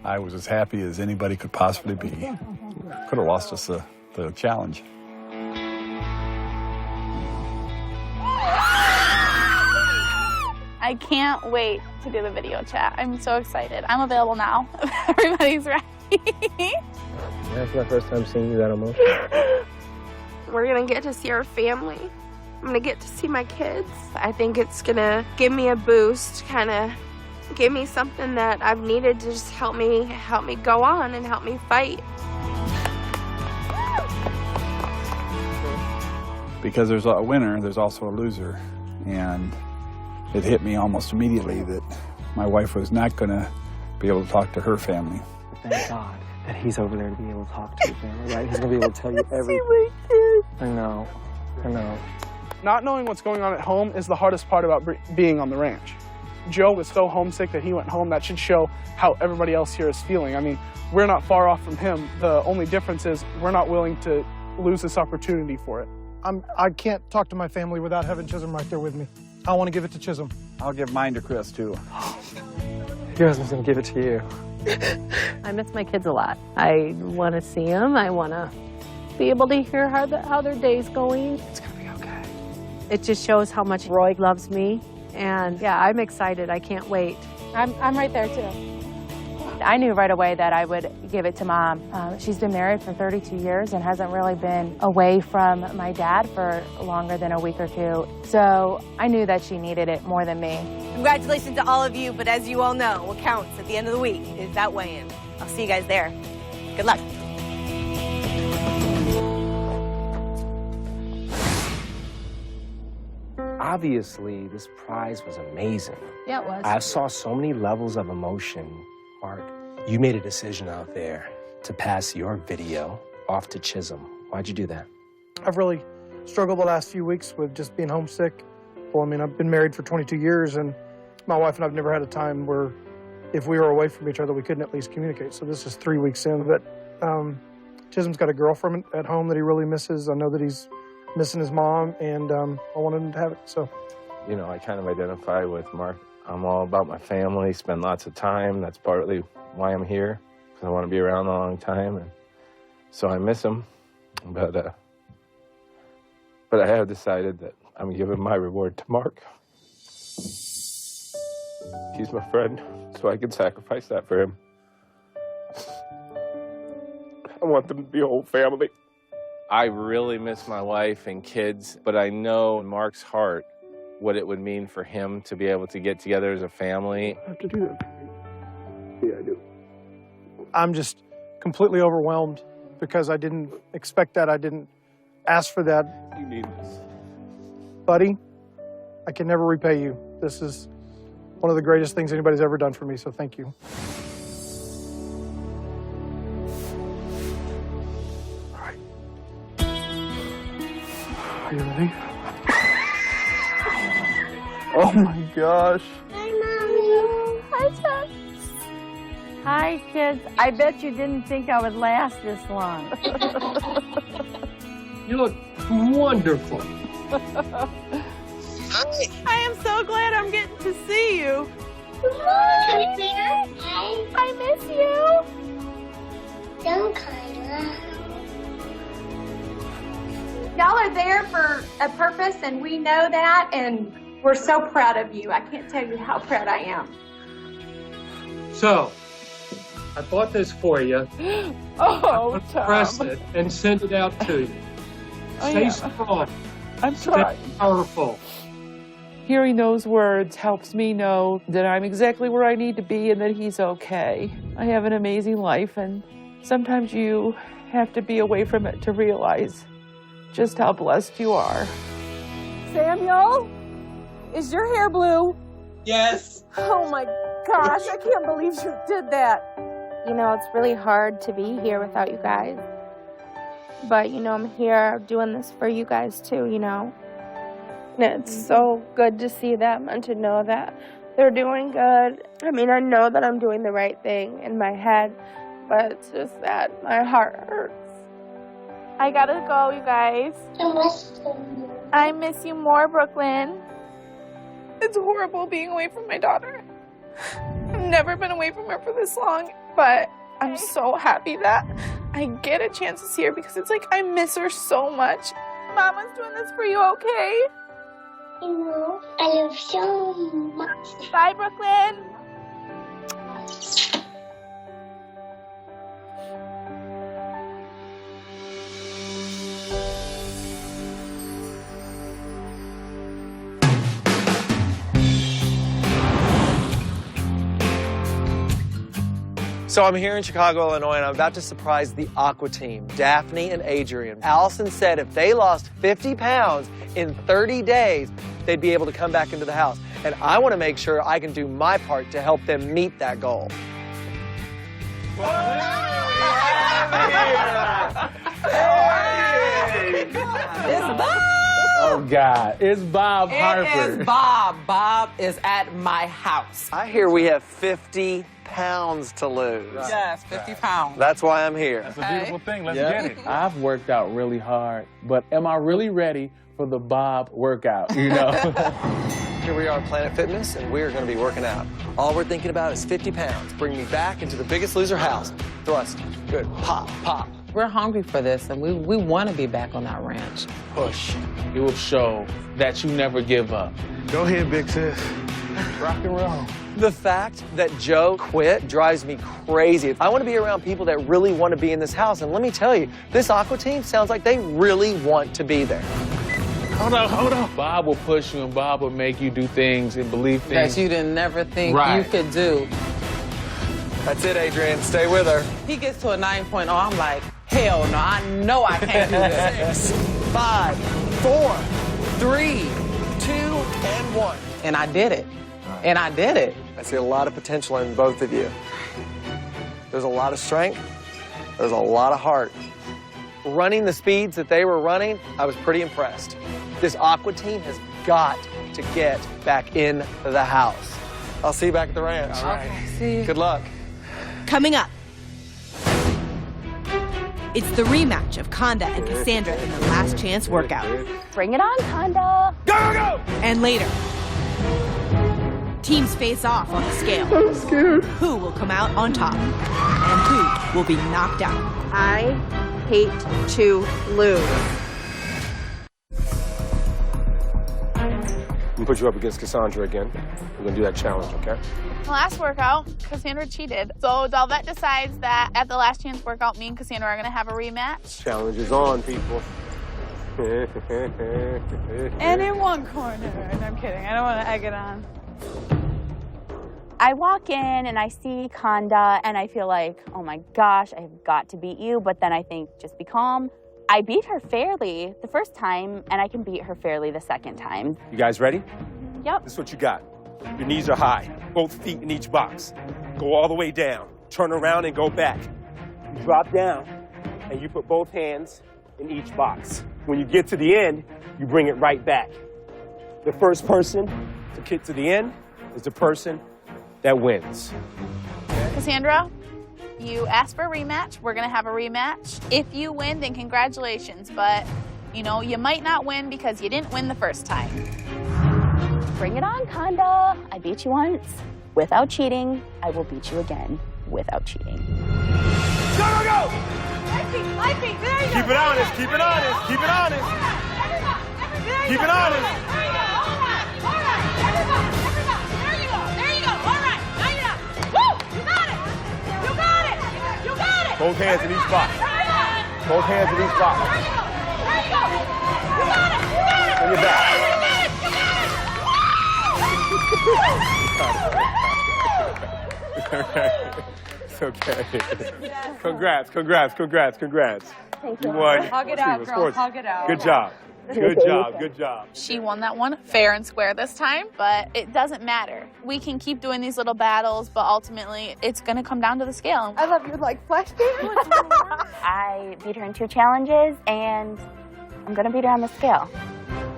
I was as happy as anybody could possibly be. Could have lost us the challenge. I can't wait to do the video chat. I'm so excited. I'm available now. Everybody's ready. That's my first time seeing you that emotional. We're gonna get to see our family. I'm gonna get to see my kids. I think it's gonna give me a boost, kind of give me something that I've needed to just help me go on and help me fight. Because there's a winner, there's also a loser. And it hit me almost immediately that my wife was not going to be able to talk to her family. Thank God that he's over there to be able to talk to your family, right? He's going to be able to tell you everything. I know. Not knowing what's going on at home is the hardest part about being on the ranch. Joe was so homesick that he went home. That should show how everybody else here is feeling. I mean, we're not far off from him. The only difference is we're not willing to lose this opportunity for it. I can't talk to my family without having Chisholm right there with me. I want to give it to Chisholm. I'll give mine to Chris, too. Your husband's going to give it to you. I miss my kids a lot. I want to see them. I want to be able to hear how their day's going. It's going to be okay. It just shows how much Roy loves me. And yeah, I'm excited. I can't wait. I'm right there too. I knew right away that I would give it to Mom. She's been married for 32 years and hasn't really been away from my dad for longer than a week or two. So I knew that she needed it more than me. Congratulations to all of you, but as you all know, what counts at the end of the week is that weigh-in. I'll see you guys there. Good luck. Obviously, this prize was amazing. Yeah, it was. I saw so many levels of emotion, Mark. You made a decision out there to pass your video off to Chisholm. Why'd you do that? I've really struggled the last few weeks with just being homesick. Well, I mean, I've been married for 22 years, and my wife and I've never had a time where if we were away from each other, we couldn't at least communicate. So this is 3 weeks in. But Chisholm's got a girlfriend at home that he really misses. I know that he's missing his mom, and I wanted him to have it, so. You know, I kind of identify with Mark. I'm all about my family, spend lots of time. That's partly why I'm here, because I want to be around a long time, and so I miss him. But I have decided that I'm giving my reward to Mark. He's my friend, so I can sacrifice that for him. I want them to be a whole family. I really miss my wife and kids, but I know in Mark's heart what it would mean for him to be able to get together as a family. I have to do that. Yeah, I do. I'm just completely overwhelmed because I didn't expect that. I didn't ask for that. You need this. Buddy, I can never repay you. This is one of the greatest things anybody's ever done for me, so thank you. All right. Are you ready? Oh my gosh. Hi, Mommy. Hi, Chuck. Hi, kids. I bet you didn't think I would last this long. You look wonderful. I am so glad I'm getting to see you. Hi. I miss you. Don't cry. Y'all are there for a purpose, and we know that, and we're so proud of you. I can't tell you how proud I am. So, I bought this for you. Oh, Tom. Press it and send it out to you. Stay strong. I'm trying. Stay powerful. Hearing those words helps me know that I'm exactly where I need to be and that he's okay. I have an amazing life, and sometimes you have to be away from it to realize just how blessed you are. Samuel, is your hair blue? Yes. Oh my gosh, I can't believe you did that. You know, it's really hard to be here without you guys. But, you know, I'm here doing this for you guys too, you know. And it's so good to see them and to know that they're doing good. I mean, I know that I'm doing the right thing in my head, but it's just that my heart hurts. I gotta go, you guys. I miss you more, Brooklyn. It's horrible being away from my daughter. I've never been away from her for this long, but I'm so happy that I get a chance to see her because it's like I miss her so much. Mama's doing this for you, okay? You know, I love so much. Bye, Brooklyn. So I'm here in Chicago, Illinois, and I'm about to surprise the Aqua team, Daphne and Adrian. Allison said if they lost 50 pounds in 30 days, they'd be able to come back into the house. And I want to make sure I can do my part to help them meet that goal. It's Bob! Oh, God. It's Bob Harper. It is Bob. Bob is at my house. I hear we have 50 pounds to lose. Yes, 50 pounds. That's why I'm here. That's a beautiful thing. Let's get it. I've worked out really hard, but am I really ready for the Bob workout, you know? Here we are at Planet Fitness, and we're going to be working out. All we're thinking about is 50 pounds. Bring me back into the Biggest Loser house. Thrust. Good. Pop, pop. We're hungry for this, and we want to be back on our ranch. Push. It will show that you never give up. Go ahead, big sis. Rock and roll. The fact that Joe quit drives me crazy. I want to be around people that really want to be in this house. And let me tell you, this Aqua team sounds like they really want to be there. Hold on. Bob will push you, and Bob will make you do things and believe things that you didn't never think you could do. That's it, Adrian. Stay with her. He gets to a 9.0. I'm like, hell no, I know I can't do this. 6, 5, 4, 3, 2, and 1. And I did it. And I did it. I see a lot of potential in both of you. There's a lot of strength. There's a lot of heart. Running the speeds that they were running, I was pretty impressed. This Aqua team has got to get back in the house. I'll see you back at the ranch. All right. Okay, see you. Good luck. Coming up, it's the rematch of Conda and Cassandra in the Last Chance workout. Bring it on, Conda. Go, go, go! And later, teams face off on the scale. I'm scared. Who will come out on top and who will be knocked out? I hate to lose. I'm gonna put you up against Cassandra again. We're gonna do that challenge, okay? The last workout, Cassandra cheated. So Dalvet decides that at the Last Chance workout, me and Cassandra are gonna have a rematch. Challenge is on, people. And in one corner. And I'm kidding. I don't want to egg it on. I walk in and I see Conda and I feel like, oh my gosh, I've got to beat you. But then I think, just be calm. I beat her fairly the first time and I can beat her fairly the second time. You guys ready? Yep. This is what you got. Your knees are high, both feet in each box. Go all the way down. Turn around and go back. You drop down and you put both hands in each box. When you get to the end, you bring it right back. The first person to get to the end is the person that wins. Cassandra, you asked for a rematch. We're gonna have a rematch. If you win, then congratulations. But, you know, you might not win because you didn't win the first time. Bring it on, Conda. I beat you once without cheating. I will beat you again without cheating. Go, go, go! My feet, there you go. Keep it honest, keep it honest, keep it honest. Keep it honest. There you go. All right. Everybody. There you go. All right. Now you're up. Woo! You got it. You got it. You got it. Both hands in each box. Both hands in each box. There you go. There you go. You got it. You got it. Bring it back. It's okay. Congrats, congrats, congrats, congrats. Thank you. You won. Hug it out, girl. Hug it out. Good job. Good job, good job. She won that one fair and square this time, but it doesn't matter. We can keep doing these little battles, but ultimately it's gonna come down to the scale. I love your like flash dance. I beat her in 2 challenges, and I'm gonna beat her on the scale.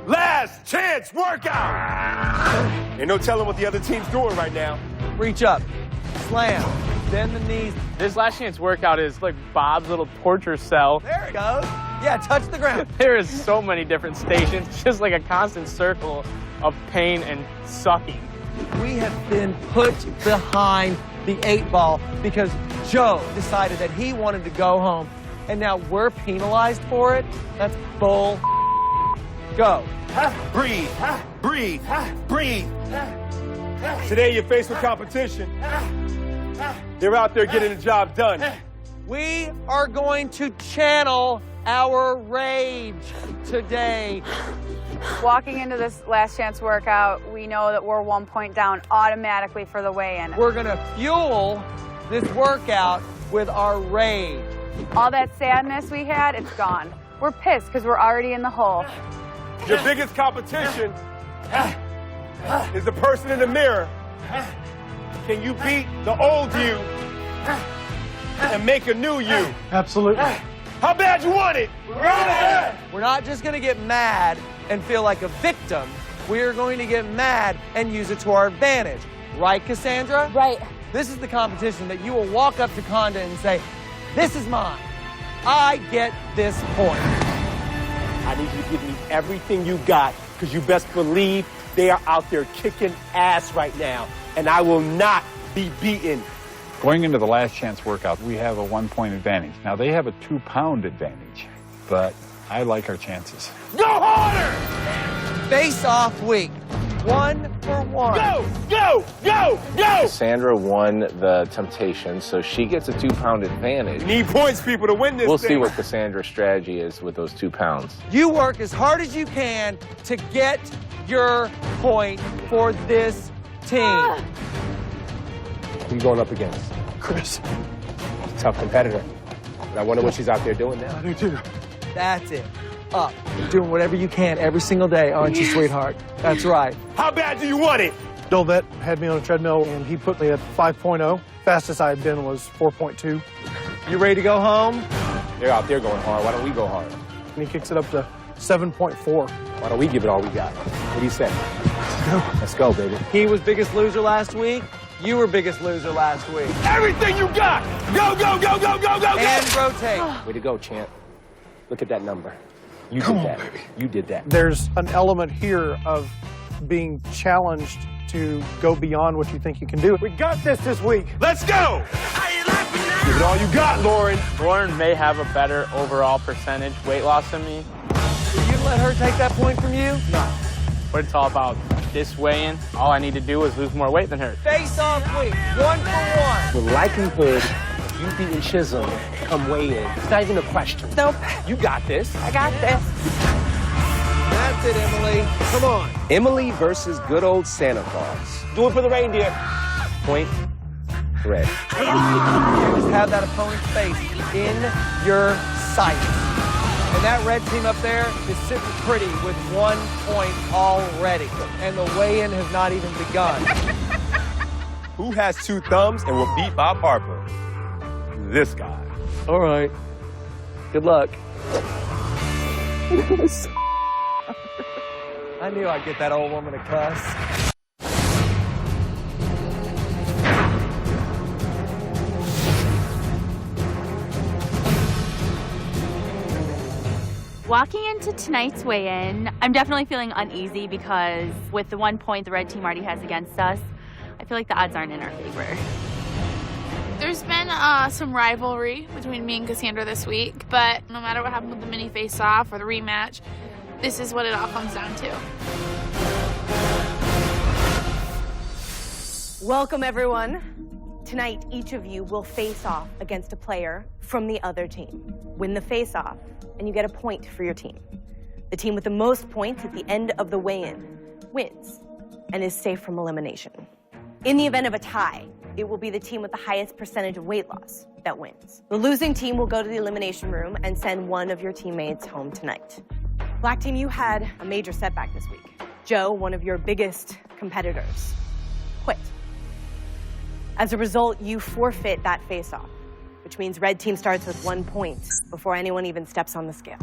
Last chance workout! Ain't no telling what the other team's doing right now. Reach up, slam, bend the knees. This Last Chance workout is like Bob's little torture cell. There it goes. Yeah, touch the ground. There is so many different stations, just like a constant circle of pain and sucking. We have been put behind the 8 ball because Joe decided that he wanted to go home, and now we're penalized for it? That's bull. Go. Breathe, breathe, breathe. Today you're faced with competition. They're out there getting the job done. We are going to channel our rage today. Walking into this Last Chance workout, we know that we're 1 point down automatically for the weigh-in. We're gonna fuel this workout with our rage. All that sadness we had, it's gone. We're pissed because we're already in the hole. Your biggest competition is the person in the mirror. Can you beat the old you and make a new you? Absolutely. How bad you want it? We're not just gonna get mad and feel like a victim. We're going to get mad and use it to our advantage. Right, Cassandra? Right. This is the competition that you will walk up to Conda and say, this is mine. I get this point. I need you to give me everything you got, because you best believe they are out there kicking ass right now, and I will not be beaten. Going into the Last Chance workout, we have a 1 point advantage. Now, they have a 2 pound advantage, but I like our chances. Go harder! Face-off week. 1 for 1. Go, go, go, go! Cassandra won the temptation, so she gets a 2 pound advantage. You need points, people, to win this We'll thing. see what Cassandra's strategy is with those 2 pounds. You work as hard as you can to get your point for this team. Who you going up against? Chris. Tough competitor. But I wonder what she's out there doing now. I do too. That's it. Up. Doing whatever you can every single day, aren't you, sweetheart? That's right. How bad do you want it? Bill Vett had me on a treadmill, and he put me at 5.0. Fastest I had been was 4.2. You ready to go home? They're out there going hard. Why don't we go hard? And he kicks it up to 7.4. Why don't we give it all we got? What do you say? Let's go, baby. He was Biggest Loser last week. You were Biggest Loser last week. Everything you got! Go, go, go, go, go, go, go! And rotate. Way to go, champ. Look at that number. You Come did on, that. baby. You did that. There's an element here of being challenged to go beyond what you think you can do. We got this week. Let's go! Give it all you got, Lauren. Lauren may have a better overall percentage weight loss than me. You let her take that point from you? No. But it's all about this weigh-in. All I need to do is lose more weight than her. Face-off week, 1 for 1. With likelihood, you beating Chisholm come weigh in. It's not even a question. Nope. You got this. I got this. That's it, Emily. Come on. Emily versus good old Santa Claus. Do it for the reindeer. Point red. Just have that opponent's face in your sight. And that red team up there is sitting pretty with 1 point already. And the weigh-in has not even begun. Who has 2 thumbs and will beat Bob Harper? This guy. All right. Good luck. I knew I'd get that old woman to cuss. Walking into tonight's weigh-in, I'm definitely feeling uneasy because with the 1 point the red team already has against us, I feel like the odds aren't in our favor. There's been some rivalry between me and Cassandra this week, but no matter what happened with the mini face-off or the rematch, this is what it all comes down to. Welcome, everyone. Tonight, each of you will face off against a player from the other team. Win the face-off, and you get a point for your team. The team with the most points at the end of the weigh-in wins and is safe from elimination. In the event of a tie, it will be the team with the highest percentage of weight loss that wins. The losing team will go to the elimination room and send one of your teammates home tonight. Black team, you had a major setback this week. Joe, one of your biggest competitors, quit. As a result, you forfeit that face-off, which means red team starts with 1 point before anyone even steps on the scale.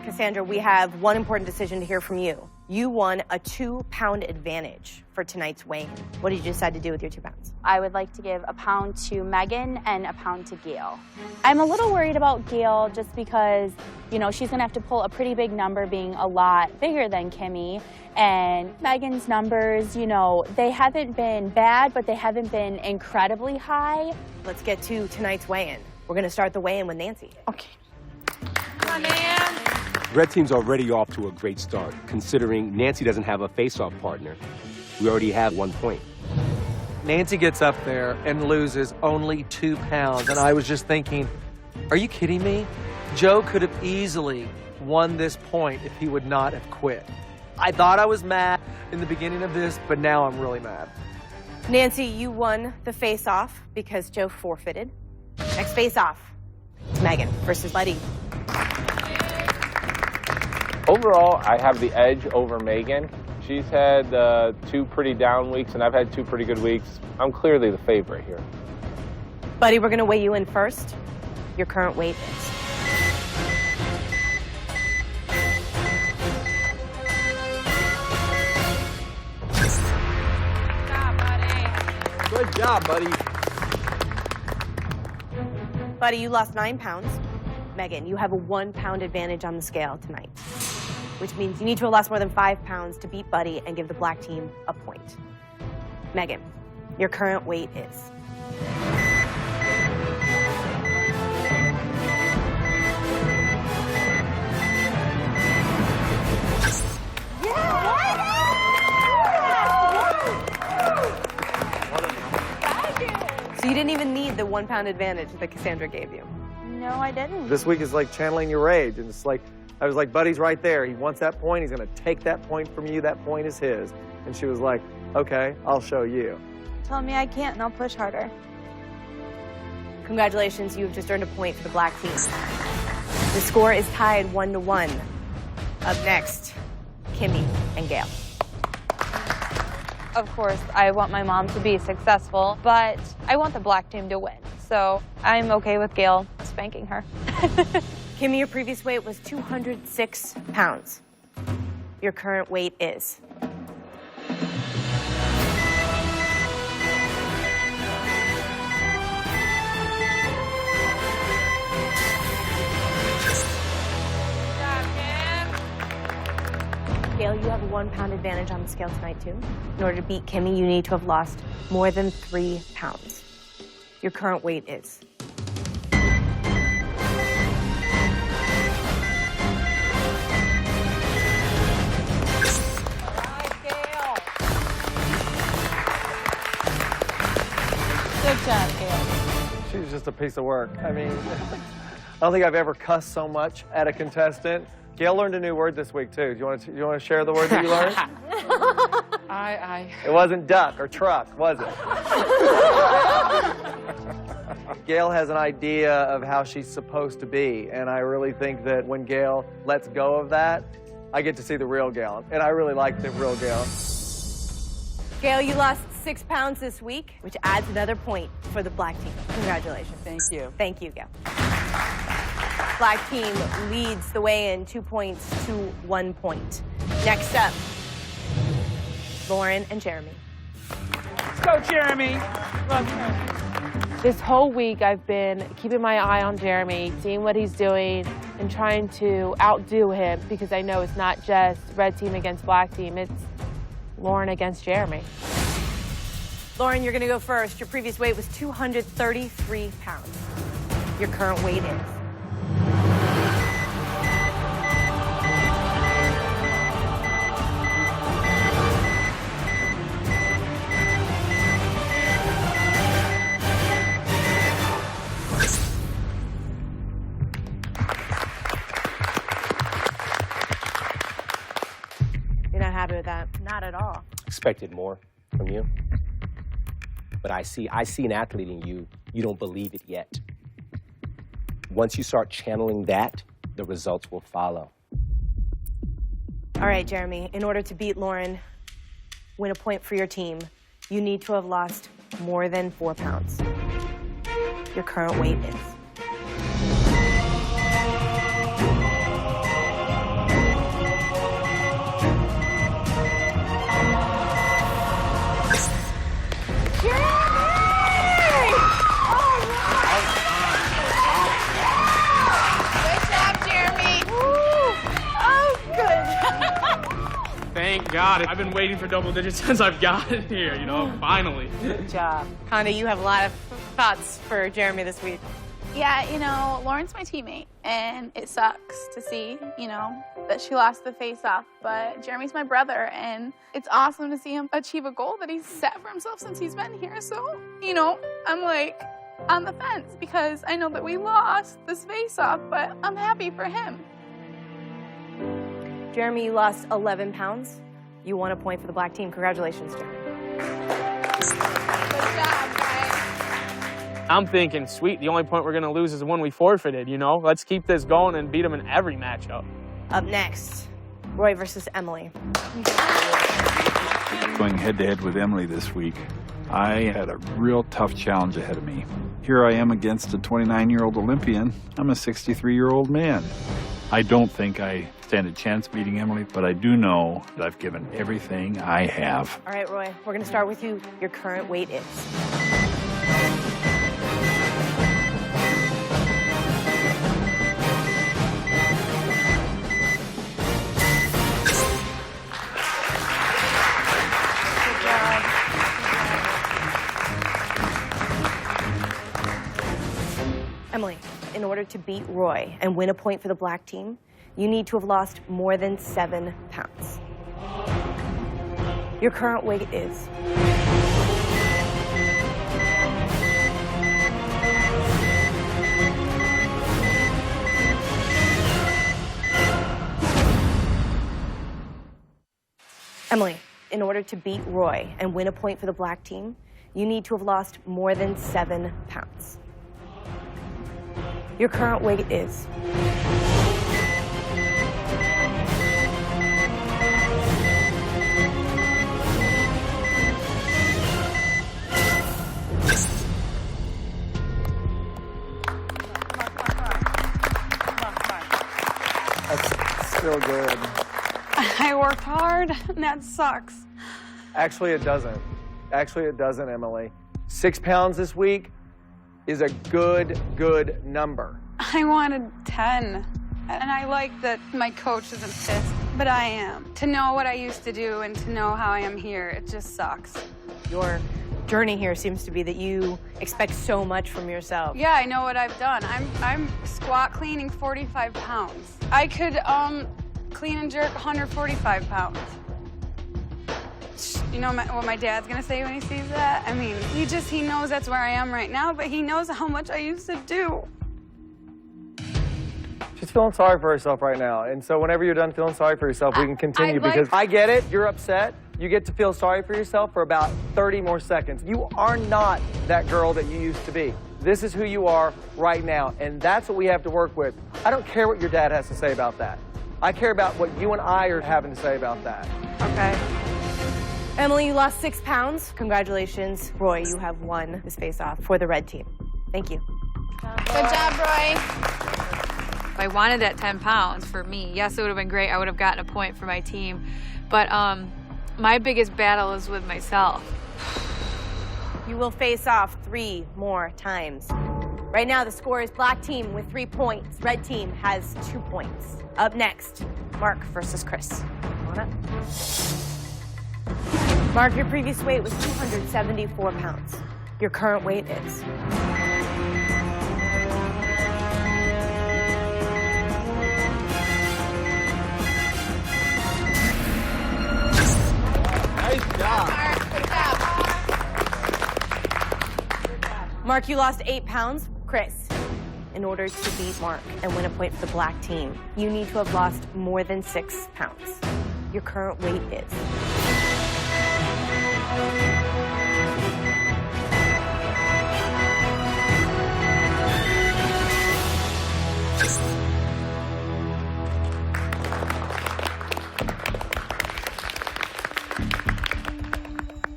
Cassandra, we have one important decision to hear from you. You won a 2-pound advantage for tonight's weigh-in. What did you decide to do with your 2 pounds? I would like to give a pound to Megan and a pound to Gail. I'm a little worried about Gail just because, you know, she's gonna have to pull a pretty big number being a lot bigger than Kimmy. And Megan's numbers, you know, they haven't been bad, but they haven't been incredibly high. Let's get to tonight's weigh-in. We're gonna start the weigh-in with Nancy. Okay. Come on, man. Red team's already off to a great start, considering Nancy doesn't have a face-off partner. We already have 1 point. Nancy gets up there and loses only 2 pounds. And I was just thinking, are you kidding me? Joe could have easily won this point if he would not have quit. I thought I was mad in the beginning of this, but now I'm really mad. Nancy, you won the face-off because Joe forfeited. Next face-off, it's Megan versus Buddy. Overall, I have the edge over Megan. She's had 2 pretty down weeks, and I've had 2 pretty good weeks. I'm clearly the favorite here. Buddy, we're gonna weigh you in first. Your current weight is. Good job, buddy. Buddy, you lost 9 pounds. Megan, you have a 1-pound advantage on the scale tonight, which means you need to have lost more than 5 pounds to beat Buddy and give the black team a point. Megan, your current weight is. So you didn't even need the 1-pound advantage that Cassandra gave you. No, I didn't. This week is like channeling your rage. And it's like, I was like, Buddy's right there. He wants that point. He's going to take that point from you. That point is his. And she was like, okay, I'll show you. Tell me I can't and I'll push harder. Congratulations, you've just earned a point for the black team. The score is tied 1-1. Up next, Kimmy and Gail. Of course, I want my mom to be successful, but I want the black team to win. So I'm okay with Gail spanking her. Kimmy, your previous weight was 206 pounds. Your current weight is? Gail, you have a 1 pound advantage on the scale tonight, too. In order to beat Kimmy, you need to have lost more than 3 pounds. Your current weight is? Good job, Gail. She was just a piece of work. I mean, I don't think I've ever cussed so much at a contestant. Gail learned a new word this week, too. Do you want to share the word that you learned? It wasn't duck or truck, was it? Gail has an idea of how she's supposed to be, and I really think that when Gail lets go of that, I get to see the real Gail, and I really like the real Gail. Gail, you lost 6 pounds this week, which adds another point for the black team. Congratulations. Thank you. Thank you, Gail. Black team leads the weigh-in 2 points to 1 point. Next up, Lauren and Jeremy. Let's go, Jeremy. Love Jeremy. This whole week, I've been keeping my eye on Jeremy, seeing what he's doing, and trying to outdo him because I know it's not just red team against black team, it's Lauren against Jeremy. Lauren, you're going to go first. Your previous weight was 233 pounds. Your current weight is? You're not happy with that? Not at all. Expected more from you. But I see an athlete in you. You don't believe it yet. Once you start channeling that, the results will follow. All right, Jeremy, in order to beat Lauren, win a point for your team, you need to have lost more than 4 pounds. Your current weight is? Thank God. I've been waiting for double digits since I've gotten here, you know, finally. Good job. Conda, you have a lot of thoughts for Jeremy this week. Yeah, you know, Lauren's my teammate, and it sucks to see, you know, that she lost the face-off, but Jeremy's my brother, and it's awesome to see him achieve a goal that he's set for himself since he's been here. So, you know, I'm like on the fence because I know that we lost this face-off, but I'm happy for him. Jeremy, you lost 11 pounds. You won a point for the black team. Congratulations, Jeremy. I'm thinking, sweet, the only point we're going to lose is the one we forfeited, you know? Let's keep this going and beat them in every matchup. Up next, Roy versus Emily. Going head-to-head with Emily this week, I had a real tough challenge ahead of me. Here I am against a 29-year-old Olympian. I'm a 63-year-old man. I don't think I stand a chance beating Emily, but I do know that I've given everything I have. All right, Roy, we're going to start with you. Your current weight is? Emily, in order to beat Roy and win a point for the black team, you need to have lost more than 7 pounds. Your current weight is? Emily, in order to beat Roy and win a point for the black team, you need to have lost more than 7 pounds. Your current weight is? feel good. I worked hard, and that sucks. Actually, it doesn't. Actually, it doesn't, Emily. 6 pounds this week is a good number. I wanted 10. And I like that my coach isn't pissed, but I am. To know what I used to do and to know how I am here, it just sucks. Your journey here seems to be that you expect so much from yourself. Yeah, I know what I've done. I'm squat cleaning 45 pounds. I could clean and jerk 145 pounds. You know what my dad's gonna say when he sees that? I mean, he knows that's where I am right now, but he knows how much I used to do. She's feeling sorry for herself right now. And so whenever you're done feeling sorry for yourself, we can continue because I get it. You're upset. You get to feel sorry for yourself for about 30 more seconds. You are not that girl that you used to be. This is who you are right now, and that's what we have to work with. I don't care what your dad has to say about that. I care about what you and I are having to say about that. Okay. Emily, you lost 6 pounds. Congratulations. Roy, you have won this face-off for the red team. Thank you. Good job, Roy. If I wanted that 10 pounds for me, yes, it would have been great. I would have gotten a point for my team. But my biggest battle is with myself. You will face off 3 more times. Right now, the score is black team with 3 points. Red team has 2 points. Up next, Mark versus Chris. Come on up. Mark, your previous weight was 274 pounds. Your current weight is? Nice job. Mark, you lost 8 pounds. Chris, in order to beat Mark and win a point for the black team, you need to have lost more than 6 pounds. Your current weight is?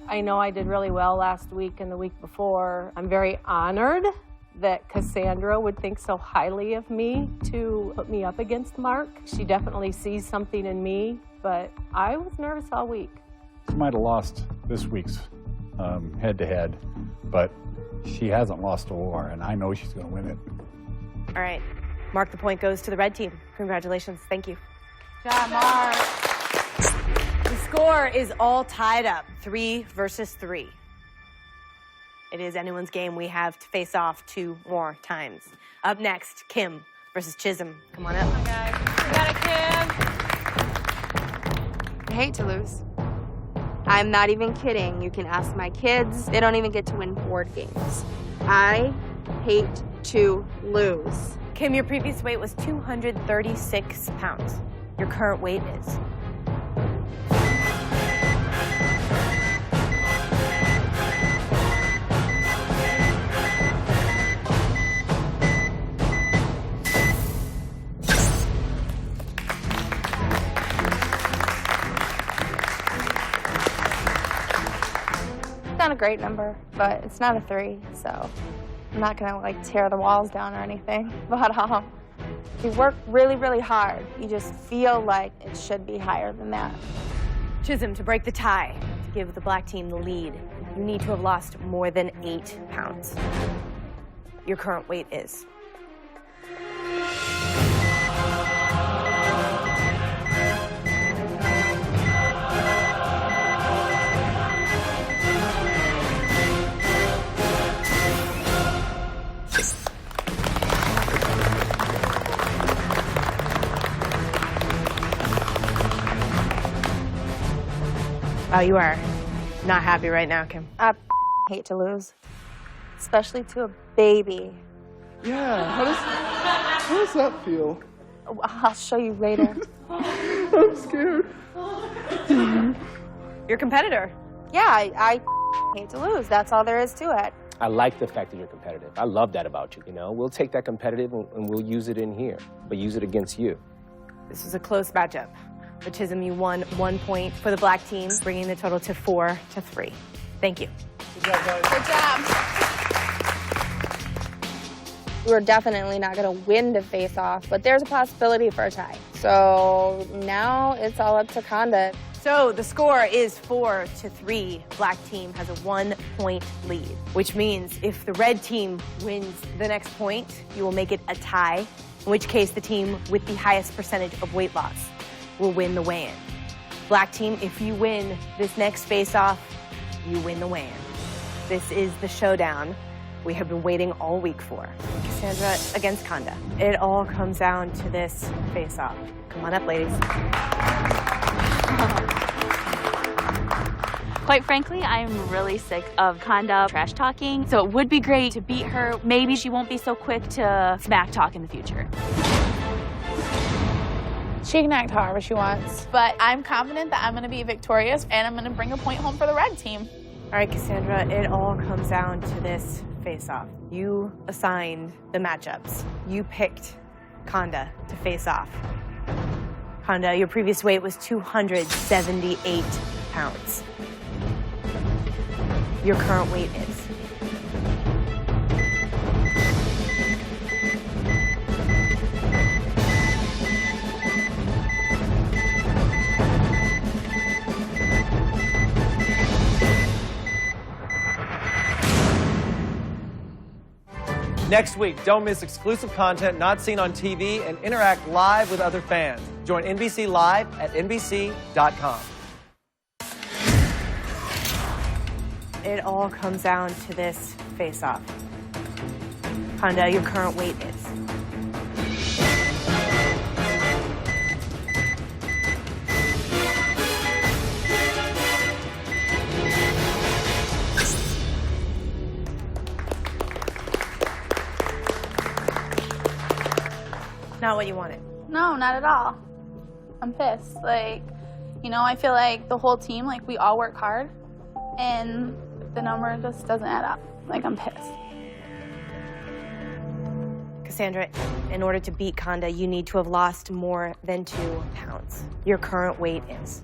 I know I did really well last week and the week before. I'm very honored that Cassandra would think so highly of me to put me up against Mark. She definitely sees something in me, but I was nervous all week. She might have lost this week's head-to-head, but she hasn't lost a war, and I know she's going to win it. All right. Mark, the point goes to the red team. Congratulations. Thank you. Good job, Mark. The score is all tied up, 3 versus 3. It is anyone's game. We have to face off 2 more times. Up next, Kim versus Chisholm. Come on up. Come on, guys. We got it, Kim. I hate to lose. I'm not even kidding. You can ask my kids. They don't even get to win board games. I hate to lose. Kim, your previous weight was 236 pounds. Your current weight is? Not a great number, but it's not a 3, so I'm not gonna like tear the walls down or anything. But you work really, really hard. You just feel like it should be higher than that. Chisholm, to break the tie, to give the black team the lead, you need to have lost more than 8 pounds. Your current weight is? Oh, you are not happy right now, Kim. I hate to lose, especially to a baby. Yeah, how does that feel? I'll show you later. I'm scared. You're a competitor. Yeah, I hate to lose. That's all there is to it. I like the fact that you're competitive. I love that about you, you know? We'll take that competitive and we'll use it in here, but use it against you. This was a close matchup. But Chisholm, you won 1 point for the black team, bringing the total to 4-3. Thank you. Good job. We're definitely not going to win the face-off, but there's a possibility for a tie. So now it's all up to Conda. So the score is 4-3. Black team has a 1-point lead, which means if the red team wins the next point, you will make it a tie, in which case the team with the highest percentage of weight loss will win the weigh-in. Black team, if you win this next face-off, you win the weigh-in. This is the showdown we have been waiting all week for. Cassandra against Conda. It all comes down to this face-off. Come on up, ladies. Quite frankly, I'm really sick of Conda trash talking, so it would be great to beat her. Maybe she won't be so quick to smack talk in the future. She can act however she wants, but I'm confident that I'm going to be victorious and I'm going to bring a point home for the red team. All right, Cassandra, it all comes down to this face-off. You assigned the matchups. You picked Conda to face off. Conda, your previous weight was 278 pounds. Your current weight is? Next week, don't miss exclusive content not seen on TV and interact live with other fans. Join NBC Live at NBC.com. It all comes down to this face-off. Conda, your current weight is? Not what you wanted. No, not at all. I'm pissed. Like, you know, I feel like the whole team, like, we all work hard, and the number just doesn't add up. Like, I'm pissed. Cassandra, in order to beat Conda, you need to have lost more than 2 pounds. Your current weight is?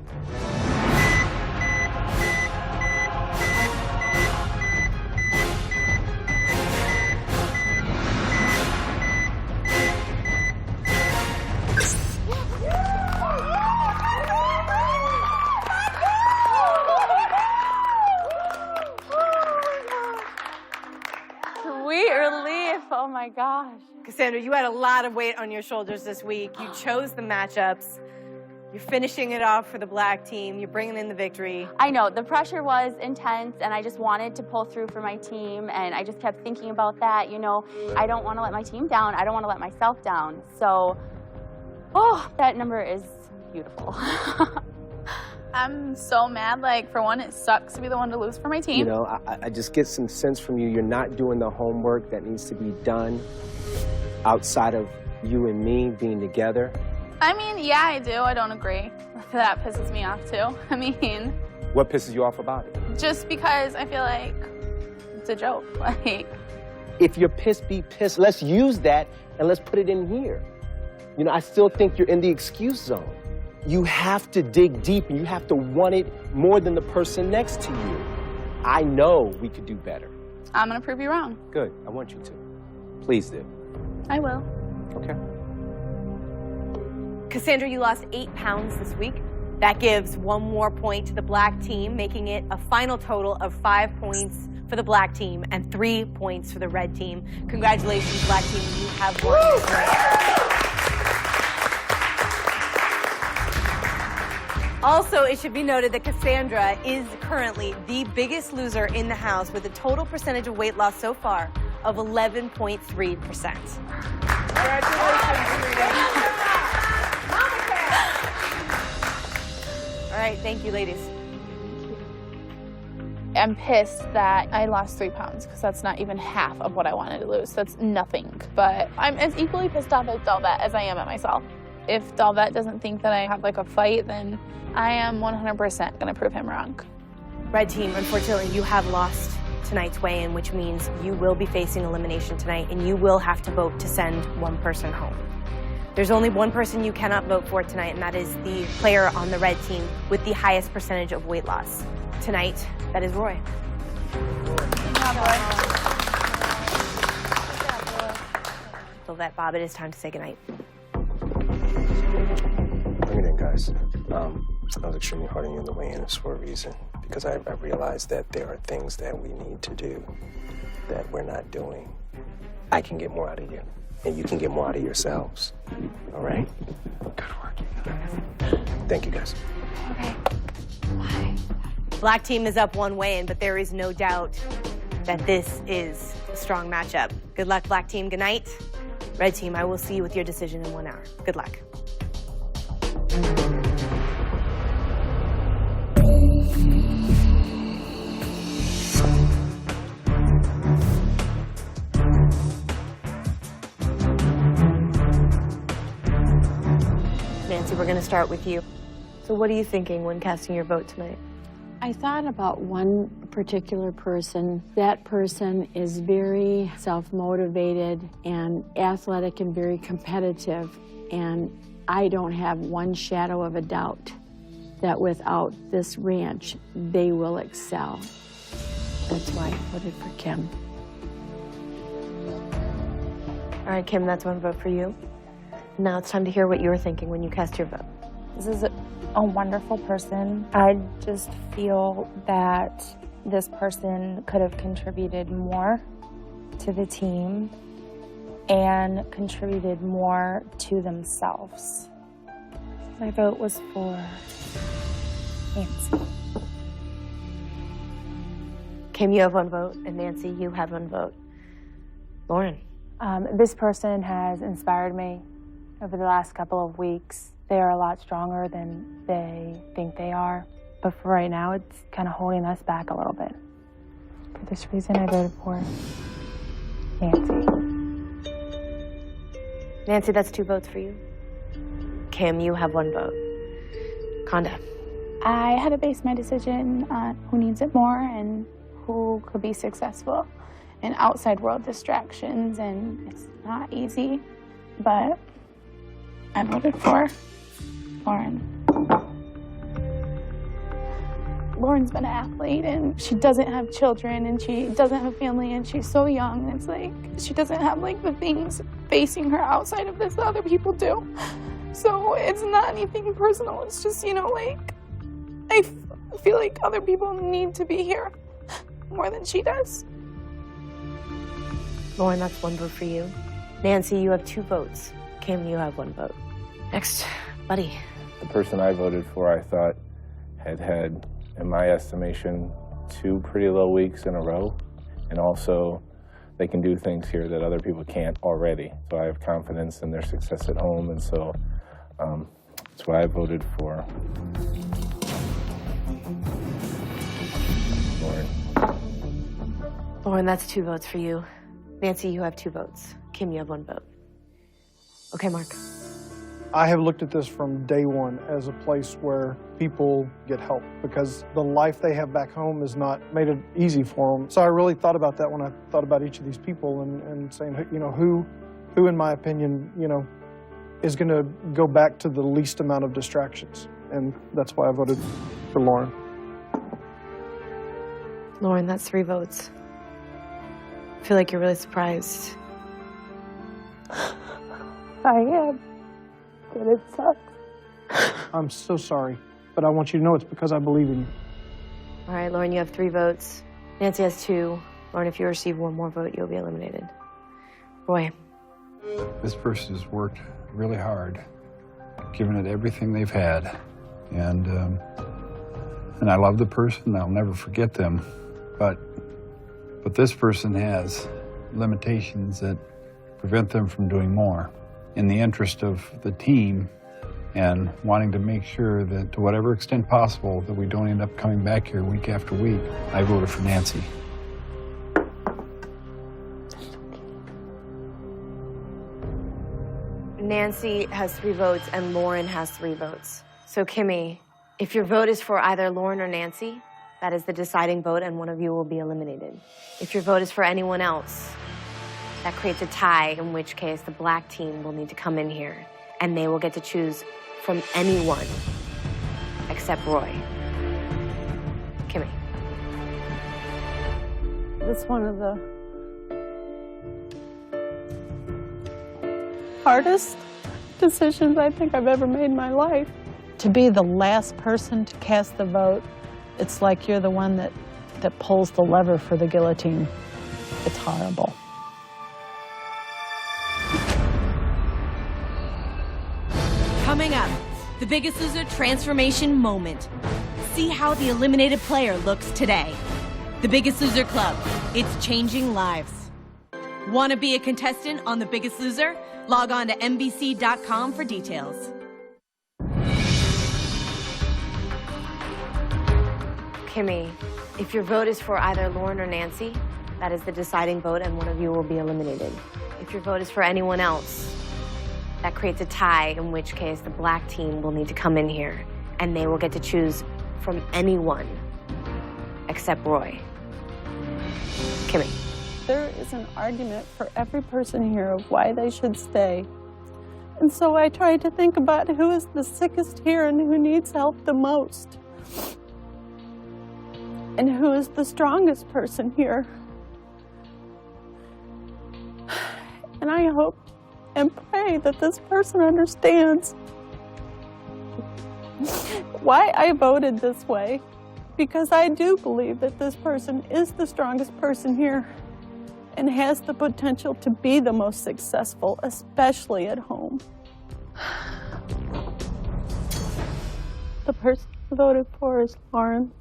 Sweet relief. Oh my gosh. Cassandra, you had a lot of weight on your shoulders this week. You chose the matchups. You're finishing it off for the black team. You're bringing in the victory. I know, the pressure was intense, and I just wanted to pull through for my team, and I just kept thinking about that. You know, I don't want to let my team down. I don't want to let myself down. So, oh, that number is beautiful. I'm so mad. Like, for one, it sucks to be the one to lose for my team. You know, I just get some sense from you. You're not doing the homework that needs to be done outside of you and me being together. I mean, yeah, I do. I don't agree. That pisses me off, too. I mean... What pisses you off about it? Just because I feel like it's a joke. Like... If you're pissed, be pissed. Let's use that and let's put it in here. You know, I still think you're in the excuse zone. You have to dig deep and you have to want it more than the person next to you. I know we could do better. I'm gonna prove you wrong. Good, I want you to. Please do. I will. Okay. Cassandra, you lost 8 pounds this week. That gives 1 more point to the black team, making it a final total of 5 points for the black team and 3 points for the red team. Congratulations, black team, you have won this race. Also, it should be noted that Cassandra is currently the biggest loser in the house with a total percentage of weight loss so far of 11.3%. Congratulations, All right, thank you, ladies. I'm pissed that I lost 3 pounds because that's not even half of what I wanted to lose. That's nothing. But I'm as equally pissed off at Delvette as I am at myself. If Delvette doesn't think that I have like a fight, then I am 100% going to prove him wrong. Red team, unfortunately, you have lost tonight's weigh-in, which means you will be facing elimination tonight, and you will have to vote to send 1 person home. There's only 1 person you cannot vote for tonight, and that is the player on the red team with the highest percentage of weight loss. Tonight, that is Roy. that, Bob, it is time to say goodnight. Bring it in, guys. I was extremely hard on you in the weigh-in. It's for a reason. Because I realized that there are things that we need to do that we're not doing. I can get more out of you, and you can get more out of yourselves. All right? Good work, you guys. Thank you, guys. Okay. Bye. Black team is up one weigh-in, but there is no doubt that this is a strong matchup. Good luck, Black team. Good night. Red team, I will see you with your decision in 1 hour. Good luck. Nancy, we're going to start with you. So what are you thinking when casting your vote tonight? I thought about one particular person. That person is very self-motivated and athletic and very competitive. And I don't have one shadow of a doubt that without this ranch, they will excel. That's why I voted for Kim. All right, Kim, that's one vote for you. Now it's time to hear what you were thinking when you cast your vote. This is a wonderful person. I just feel that this person could have contributed more to the team and contributed more to themselves. My vote was for Nancy. Kim, you have one vote, and Nancy, you have one vote. Lauren. This person has inspired me over the last couple of weeks. They are a lot stronger than they think they are. But for right now, it's kind of holding us back a little bit. For this reason, I voted for Nancy. Nancy, that's 2 votes for you. Kim, you have 1 vote. Conda. I had to base my decision on who needs it more and who could be successful in outside world distractions, and it's not easy, but I voted for Lauren. Lauren's been an athlete, and she doesn't have children, and she doesn't have family, and she's so young. It's like she doesn't have like the things facing her outside of this that other people do. So it's not anything personal. It's just, you know, like I feel like other people need to be here more than she does. Lauren, that's 1 vote for you. Nancy, you have 2 votes. Kim, you have 1 vote. Next, Buddy. The person I voted for, I thought, had, in my estimation, 2 pretty low weeks in a row. And also, they can do things here that other people can't already. So I have confidence in their success at home, and so that's why I voted for Lauren. Lauren, that's 2 votes for you. Nancy, you have 2 votes. Kim, you have 1 vote. Okay, Mark. I have looked at this from day one as a place where people get help because the life they have back home is not made it easy for them. So I really thought about that when I thought about each of these people and saying, you know, who in my opinion, you know, is going to go back to the least amount of distractions. And that's why I voted for Lauren. Lauren, that's 3 votes. I feel like you're really surprised. I am, but it sucks. I'm so sorry, but I want you to know it's because I believe in you. All right, Lauren, you have 3 votes. Nancy has 2. Lauren, if you receive 1 more vote, you'll be eliminated. Roy. This person has worked really hard, given it everything they've had. And I love the person. I'll never forget them. But this person has limitations that prevent them from doing more. In the interest of the team and wanting to make sure that to whatever extent possible that we don't end up coming back here week after week, I voted for Nancy. Nancy has 3 votes and Lauren has 3 votes. So Kimmy, if your vote is for either Lauren or Nancy, that is the deciding vote and one of you will be eliminated. If your vote is for anyone else, that creates a tie, in which case the black team will need to come in here and they will get to choose from anyone except Roy. Kimmy. This one of the hardest decisions I think I've ever made in my life. To be the last person to cast the vote, it's like you're the one that pulls the lever for the guillotine. It's horrible. Coming up, the Biggest Loser transformation moment. See how the eliminated player looks today. The Biggest Loser Club, it's changing lives. Want to be a contestant on The Biggest Loser? Log on to NBC.com for details. Kimmy, if your vote is for either Lauren or Nancy, that is the deciding vote and one of you will be eliminated. If your vote is for anyone else, that creates a tie, in which case the black team will need to come in here and they will get to choose from anyone except Roy. Kimmy. There is an argument for every person here of why they should stay. And so I tried to think about who is the sickest here and who needs help the most. And who is the strongest person here. And I hope and pray that this person understands why I voted this way. Because I do believe that this person is the strongest person here and has the potential to be the most successful, especially at home. The person I voted for is Lauren.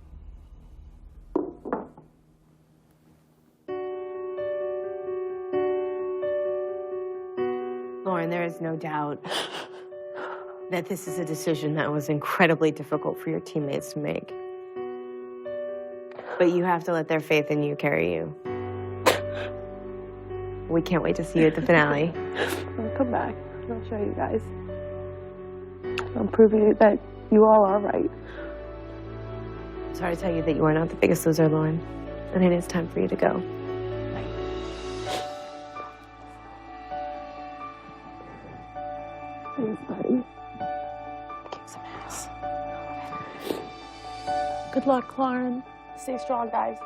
Lauren, there is no doubt that this is a decision that was incredibly difficult for your teammates to make. But you have to let their faith in you carry you. We can't wait to see you at the finale. I'll come back and I'll show you guys. I'll prove you that you all are right. I'm sorry to tell you that you are not the biggest loser, Lauren. And it is time for you to go. Thanks, buddy. Kick some ass. Good luck, Lauren. Stay strong, guys.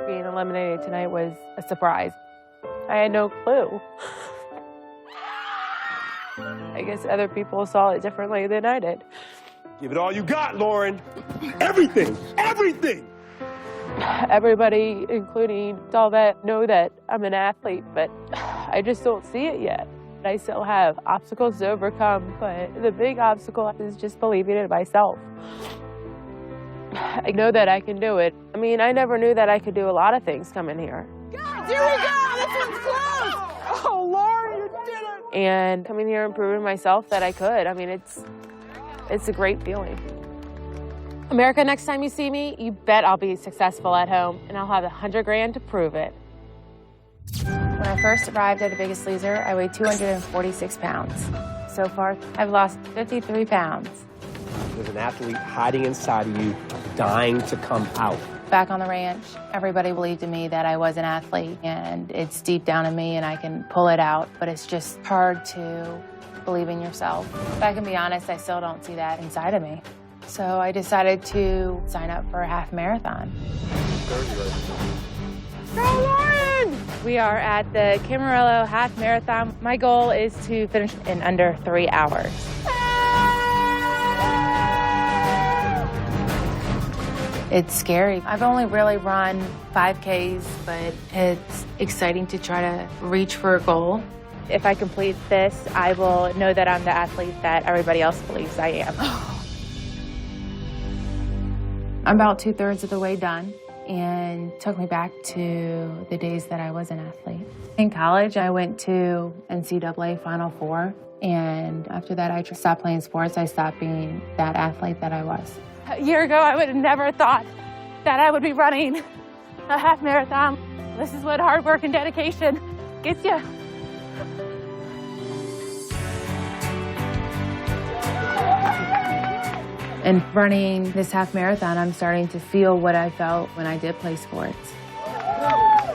Being eliminated tonight was a surprise. I had no clue. I guess other people saw it differently than I did. Give it all you got, Lauren. Everything, everything. Everybody, including all that, know that I'm an athlete, but I just don't see it yet. I still have obstacles to overcome, but the big obstacle is just believing in myself. I know that I can do it. I mean, I never knew that I could do a lot of things coming here. Here we go! This one's close! Oh, Lauren, you did it! And coming here and proving myself that I could, I mean, it's a great feeling. America, next time you see me, you bet I'll be successful at home, and I'll have $100 grand to prove it. When I first arrived at The Biggest Loser, I weighed 246 pounds. So far, I've lost 53 pounds. There's an athlete hiding inside of you, dying to come out. Back on the ranch, everybody believed in me that I was an athlete, and it's deep down in me and I can pull it out, but it's just hard to believe in yourself. If I can be honest, I still don't see that inside of me. So I decided to sign up for a half marathon. Go, Lauren! We are at the Camarillo Half Marathon. My goal is to finish in under 3 hours. It's scary. I've only really run 5Ks, but it's exciting to try to reach for a goal. If I complete this, I will know that I'm the athlete that everybody else believes I am. I'm about 2/3 of the way done, and it took me back to the days that I was an athlete. In college, I went to NCAA Final Four, and after that, I stopped playing sports. I stopped being that athlete that I was. A year ago, I would have never thought that I would be running a half marathon. This is what hard work and dedication gets you. And running this half marathon, I'm starting to feel what I felt when I did play sports.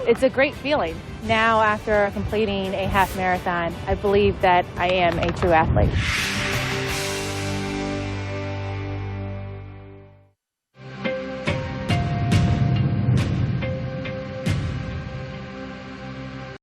It's a great feeling. Now, after completing a half marathon, I believe that I am a true athlete.